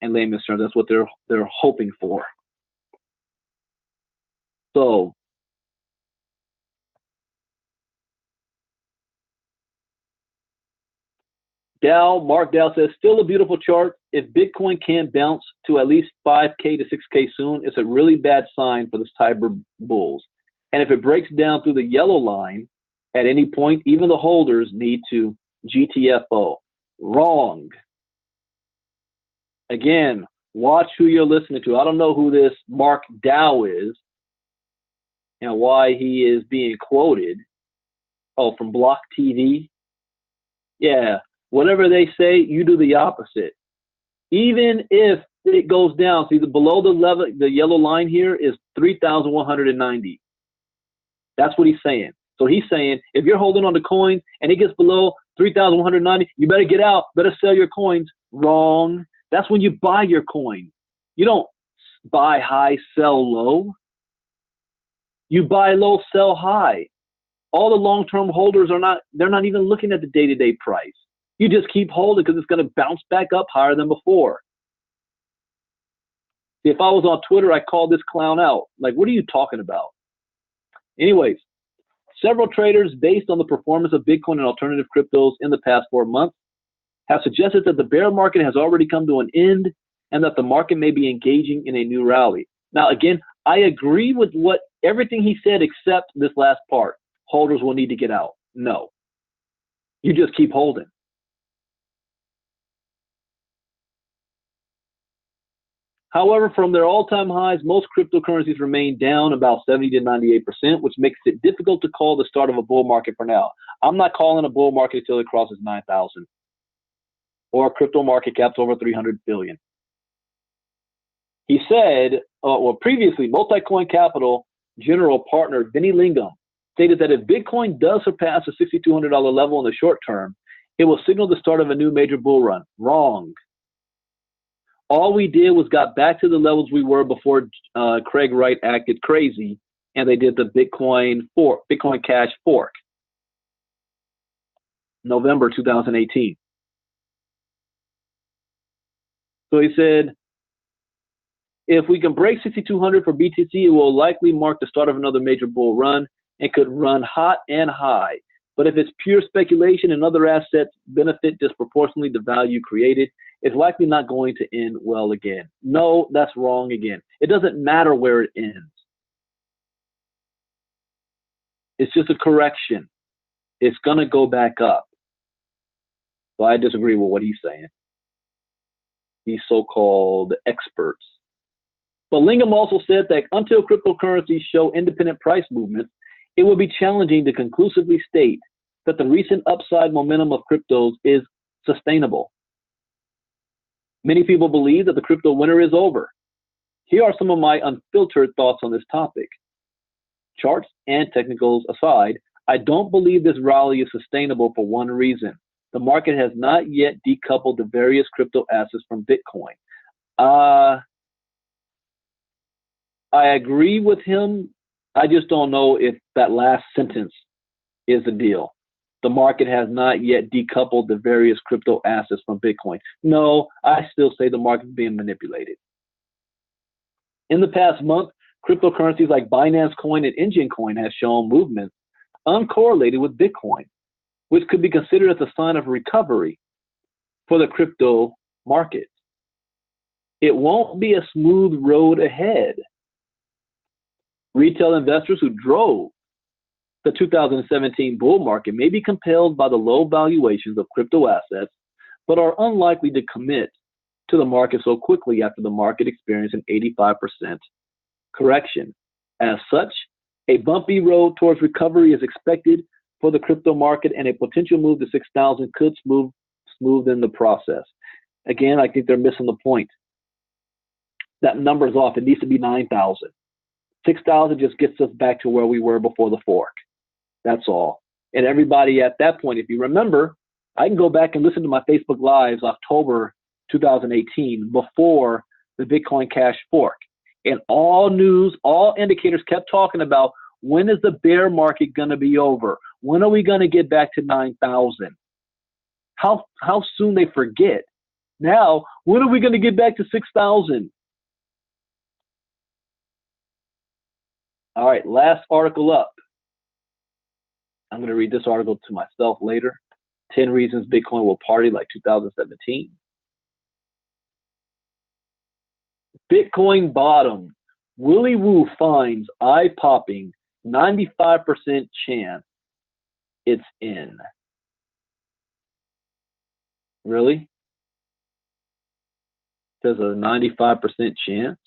In layman's terms, that's what they're hoping for. So Mark Dow says, still a beautiful chart. If Bitcoin can't bounce to at least 5K to 6K soon, it's a really bad sign for the cyber bulls. And if it breaks down through the yellow line at any point, even the holders need to GTFO. Wrong. Again, watch who you're listening to. I don't know who this Mark Dow is and why he is being quoted. Oh, from Block TV? Yeah. Whatever they say, you do the opposite. Even if it goes down, see below the level, the yellow line here is 3,190. That's what he's saying. So he's saying if you're holding on to coins and it gets below 3,190, you better get out, better sell your coins. Wrong. That's when you buy your coin. You don't buy high, sell low. You buy low, sell high. All the long-term holders they're not even looking at the day-to-day price. You just keep holding because it's going to bounce back up higher than before. If I was on Twitter, I'd call this clown out. Like, what are you talking about? Anyways, several traders, based on the performance of Bitcoin and alternative cryptos in the past 4 months, have suggested that the bear market has already come to an end and that the market may be engaging in a new rally. Now, again, I agree with everything he said except this last part. Holders will need to get out. No. You just keep holding. However, from their all-time highs, most cryptocurrencies remain down about 70 to 98%, which makes it difficult to call the start of a bull market for now. I'm not calling a bull market until it crosses 9,000 or a crypto market cap's over 300 billion. He said, previously, Multicoin Capital general partner Vinny Lingam stated that if Bitcoin does surpass the $6,200 level in the short term, it will signal the start of a new major bull run. Wrong. All we did was got back to the levels we were before Craig Wright acted crazy and they did the Bitcoin Cash fork, November 2018. So he said, if we can break 6,200 for BTC, it will likely mark the start of another major bull run and could run hot and high. But if it's pure speculation and other assets benefit disproportionately the value created, it's likely not going to end well again. No, that's wrong again. It doesn't matter where it ends. It's just a correction. It's going to go back up. So I disagree with what he's saying. These so-called experts. But Lingham also said that until cryptocurrencies show independent price movements, it will be challenging to conclusively state that the recent upside momentum of cryptos is sustainable. Many people believe that the crypto winter is over. Here are some of my unfiltered thoughts on this topic. Charts and technicals aside, I don't believe this rally is sustainable for one reason. The market has not yet decoupled the various crypto assets from Bitcoin. I agree with him. I just don't know if that last sentence is the deal. The market has not yet decoupled the various crypto assets from Bitcoin. No, I still say the market is being manipulated. In the past month, cryptocurrencies like Binance Coin and Engine Coin have shown movements uncorrelated with Bitcoin, which could be considered as a sign of recovery for the crypto market. It won't be a smooth road ahead. Retail investors who drove the 2017 bull market may be compelled by the low valuations of crypto assets, but are unlikely to commit to the market so quickly after the market experienced an 85% correction. As such, a bumpy road towards recovery is expected for the crypto market, and a potential move to 6,000 could smoothen the process. Again, I think they're missing the point. That number's off. It needs to be 9,000. 6,000 just gets us back to where we were before the fork. That's all. And everybody at that point, if you remember, I can go back and listen to my Facebook Lives October 2018 before the Bitcoin Cash fork. And all news, all indicators kept talking about, when is the bear market going to be over? When are we going to get back to 9,000? How soon they forget. Now, when are we going to get back to 6,000? All right, last article up. I'm going to read this article to myself later. 10 reasons Bitcoin will party like 2017. Bitcoin bottom. Willy Woo finds eye-popping 95% chance it's in. Really? There's a 95% chance?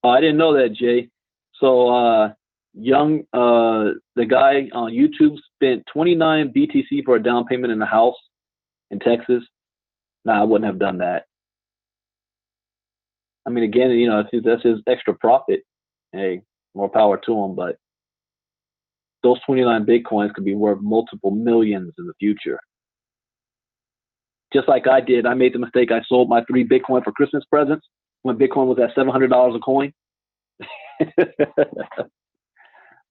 Oh, I didn't know that, Jay. So the guy on YouTube spent 29 BTC for a down payment in a house in Texas. Nah, I wouldn't have done that. I mean, again, you know, that's his extra profit. Hey, more power to him. But those 29 Bitcoins could be worth multiple millions in the future. Just like I did, I made the mistake. I sold my 3 Bitcoin for Christmas presents when Bitcoin was at $700 a coin.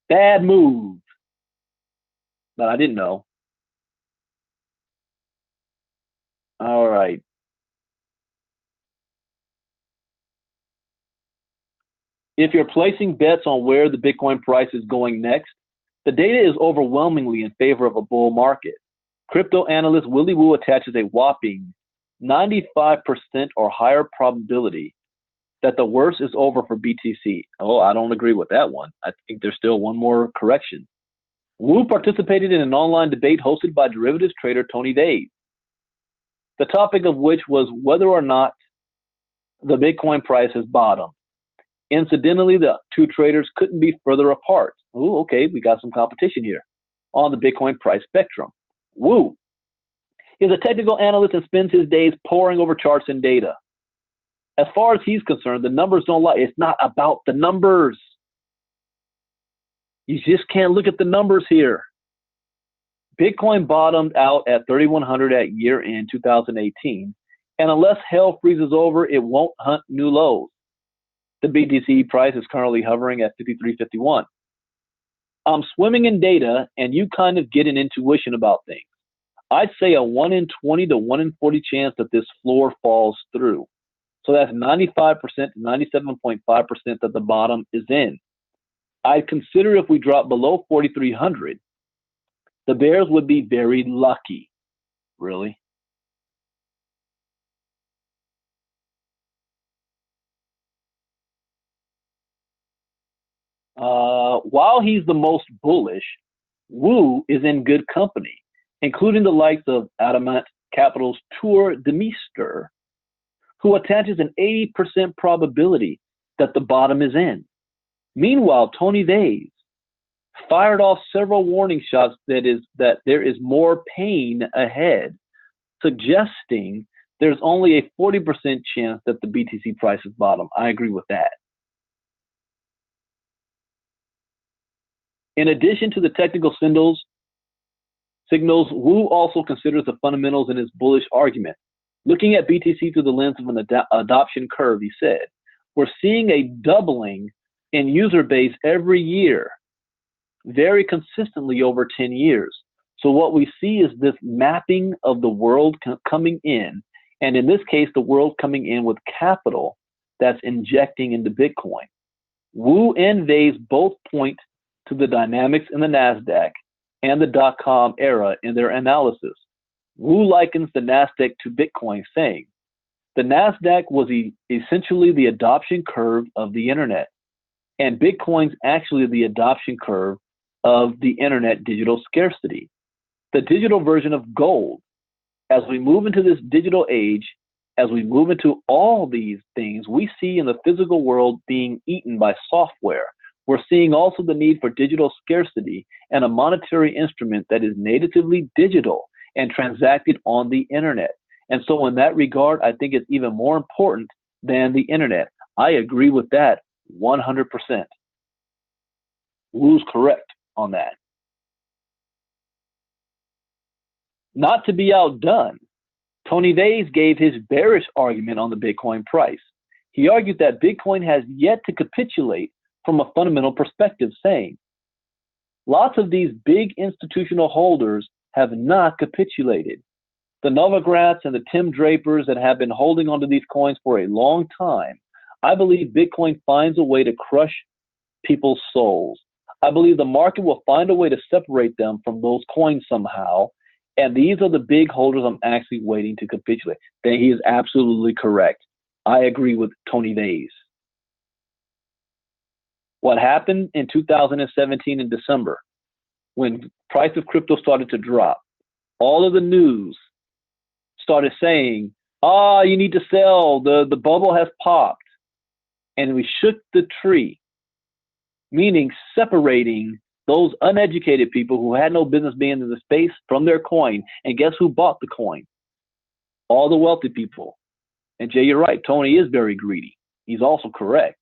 Bad move. But I didn't know. All right. If you're placing bets on where the Bitcoin price is going next, the data is overwhelmingly in favor of a bull market. Crypto analyst Willy Woo attaches a whopping 95% or higher probability that the worst is over for BTC. Oh, I don't agree with that one. I think there's still one more correction. Woo participated in an online debate hosted by derivatives trader Tony Days, the topic of which was whether or not the Bitcoin price has bottomed. Incidentally, the two traders couldn't be further apart. Ooh, okay, we got some competition here on the Bitcoin price spectrum. Woo is a technical analyst and spends his days poring over charts and data. As far as he's concerned, the numbers don't lie. It's not about the numbers. You just can't look at the numbers here. Bitcoin bottomed out at 3,100 at year-end 2018, and unless hell freezes over, it won't hunt new lows. The BTC price is currently hovering at 53.51. I'm swimming in data, and you kind of get an intuition about things. I'd say a 1 in 20 to 1 in 40 chance that this floor falls through. So that's 95% to 97.5% that the bottom is in. I'd consider if we drop below 4,300, the bears would be very lucky. Really? While he's the most bullish, Woo is in good company, including the likes of Adamant Capital's Tour de Meester, who attaches an 80% probability that the bottom is in. Meanwhile, Tony Vays fired off several warning shots that there is more pain ahead, suggesting there's only a 40% chance that the BTC price is bottom. I agree with that. In addition to the technical signals, Wu also considers the fundamentals in his bullish argument. Looking at BTC through the lens of an adoption curve, he said, we're seeing a doubling in user base every year, very consistently over 10 years. So what we see is this mapping of the world coming in, and in this case, the world coming in with capital that's injecting into Bitcoin. Wu and Vays both point to the dynamics in the NASDAQ and the dot-com era in their analysis. Wu likens the NASDAQ to Bitcoin, saying, the NASDAQ was essentially the adoption curve of the internet, and Bitcoin's actually the adoption curve of the internet digital scarcity, the digital version of gold. As we move into this digital age, as we move into all these things we see in the physical world being eaten by software, we're seeing also the need for digital scarcity and a monetary instrument that is natively digital and transacted on the internet. And so in that regard, I think it's even more important than the internet. I agree with that 100%. Wu's correct on that. Not to be outdone, Tony Vays gave his bearish argument on the Bitcoin price. He argued that Bitcoin has yet to capitulate from a fundamental perspective, saying, lots of these big institutional holders have not capitulated. The Novogratz and the Tim Drapers that have been holding onto these coins for a long time, I believe Bitcoin finds a way to crush people's souls. I believe the market will find a way to separate them from those coins somehow, and these are the big holders I'm actually waiting to capitulate. Then he is absolutely correct. I agree with Tony Vays. What happened in 2017 in December, when price of crypto started to drop, all of the news started saying, you need to sell, the bubble has popped. And we shook the tree, meaning separating those uneducated people who had no business being in the space from their coin. And guess who bought the coin? All the wealthy people. And Jay, you're right, Tony is very greedy. He's also correct.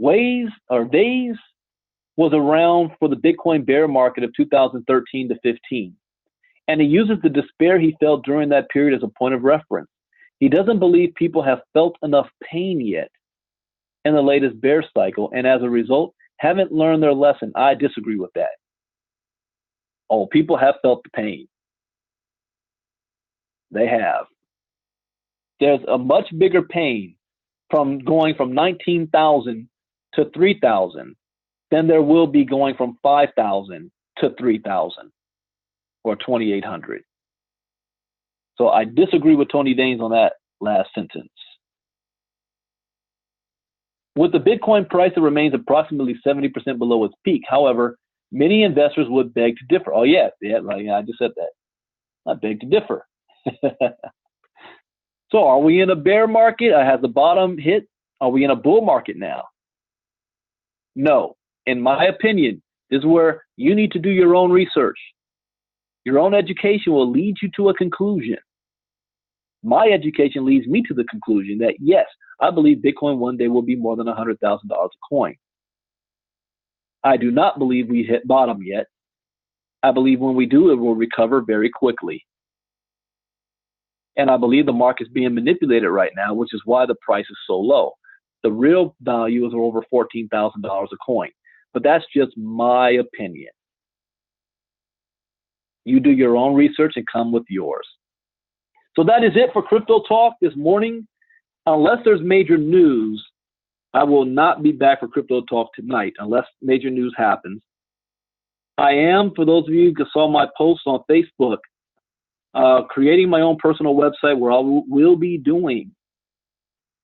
Vays was around for the Bitcoin bear market of 2013 to 15. And he uses the despair he felt during that period as a point of reference. He doesn't believe people have felt enough pain yet in the latest bear cycle, and as a result, haven't learned their lesson. I disagree with that. Oh, people have felt the pain. They have. There's a much bigger pain from going from 19,000 to 3,000 than there will be going from 5,000 to 3,000 or 2,800. So I disagree with Tony Vays on that last sentence. With the Bitcoin price, it remains approximately 70% below its peak. However, many investors would beg to differ. Oh, yeah, like I just said that. I beg to differ. So are we in a bear market? Has the bottom hit? Are we in a bull market now? No. In my opinion, this is where you need to do your own research. Your own education will lead you to a conclusion. My education leads me to the conclusion that, yes, I believe Bitcoin one day will be more than $100,000 a coin. I do not believe we hit bottom yet. I believe when we do, it will recover very quickly. And I believe the market's being manipulated right now, which is why the price is so low. The real value is over $14,000 a coin. But that's just my opinion. You do your own research and come with yours. So that is it for Crypto Talk this morning. Unless there's major news, I will not be back for Crypto Talk tonight unless major news happens. I am, for those of you who saw my posts on Facebook, creating my own personal website where I will be doing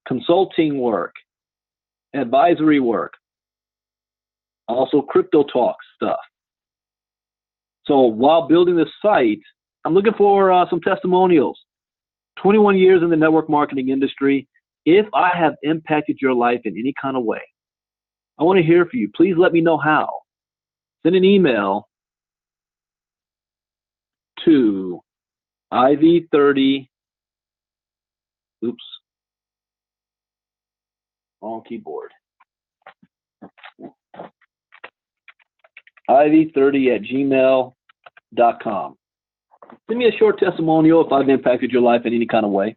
consulting work, advisory work, also Crypto Talk stuff. So while building this site, I'm looking for some testimonials. 21 years in the network marketing industry. If I have impacted your life in any kind of way, I want to hear from you. Please let me know how. Send an email to Ivy30. Oops. Wrong keyboard. Ivy30@gmail.com. Send me a short testimonial if I've impacted your life in any kind of way,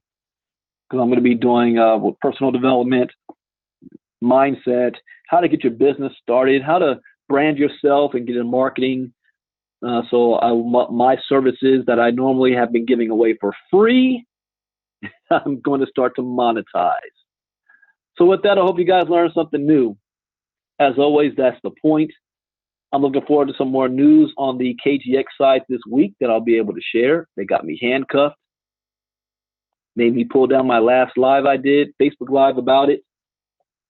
because I'm going to be doing personal development, mindset, how to get your business started, how to brand yourself and get in marketing. My services that I normally have been giving away for free, I'm going to start to monetize. So with that, I hope you guys learned something new. As always, that's the point. I'm looking forward to some more news on the KGX side this week that I'll be able to share. They got me handcuffed, made me pull down my last live I did, Facebook Live about it.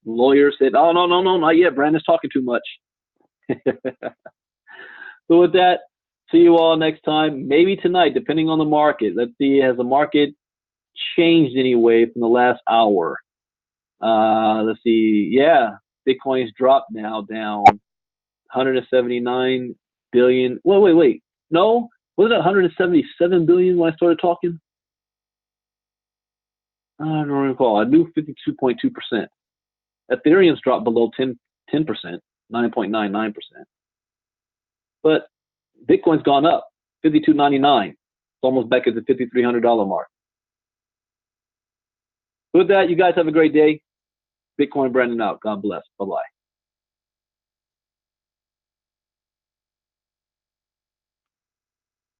The lawyer said, oh, no, not yet. Brandon's talking too much. So with that, see you all next time, maybe tonight, depending on the market. Let's see, has the market changed anyway from the last hour? Let's see. Yeah, Bitcoin's dropped now, down 179 billion. Wait. No, was it 177 billion when I started talking? I don't recall. I knew 52.2%. Ethereum's dropped below 10%, 9.99%. But Bitcoin's gone up, 52.99. It's almost back at the $5,300 mark. With that, you guys have a great day. Bitcoin Brandon out. God bless. Bye-bye.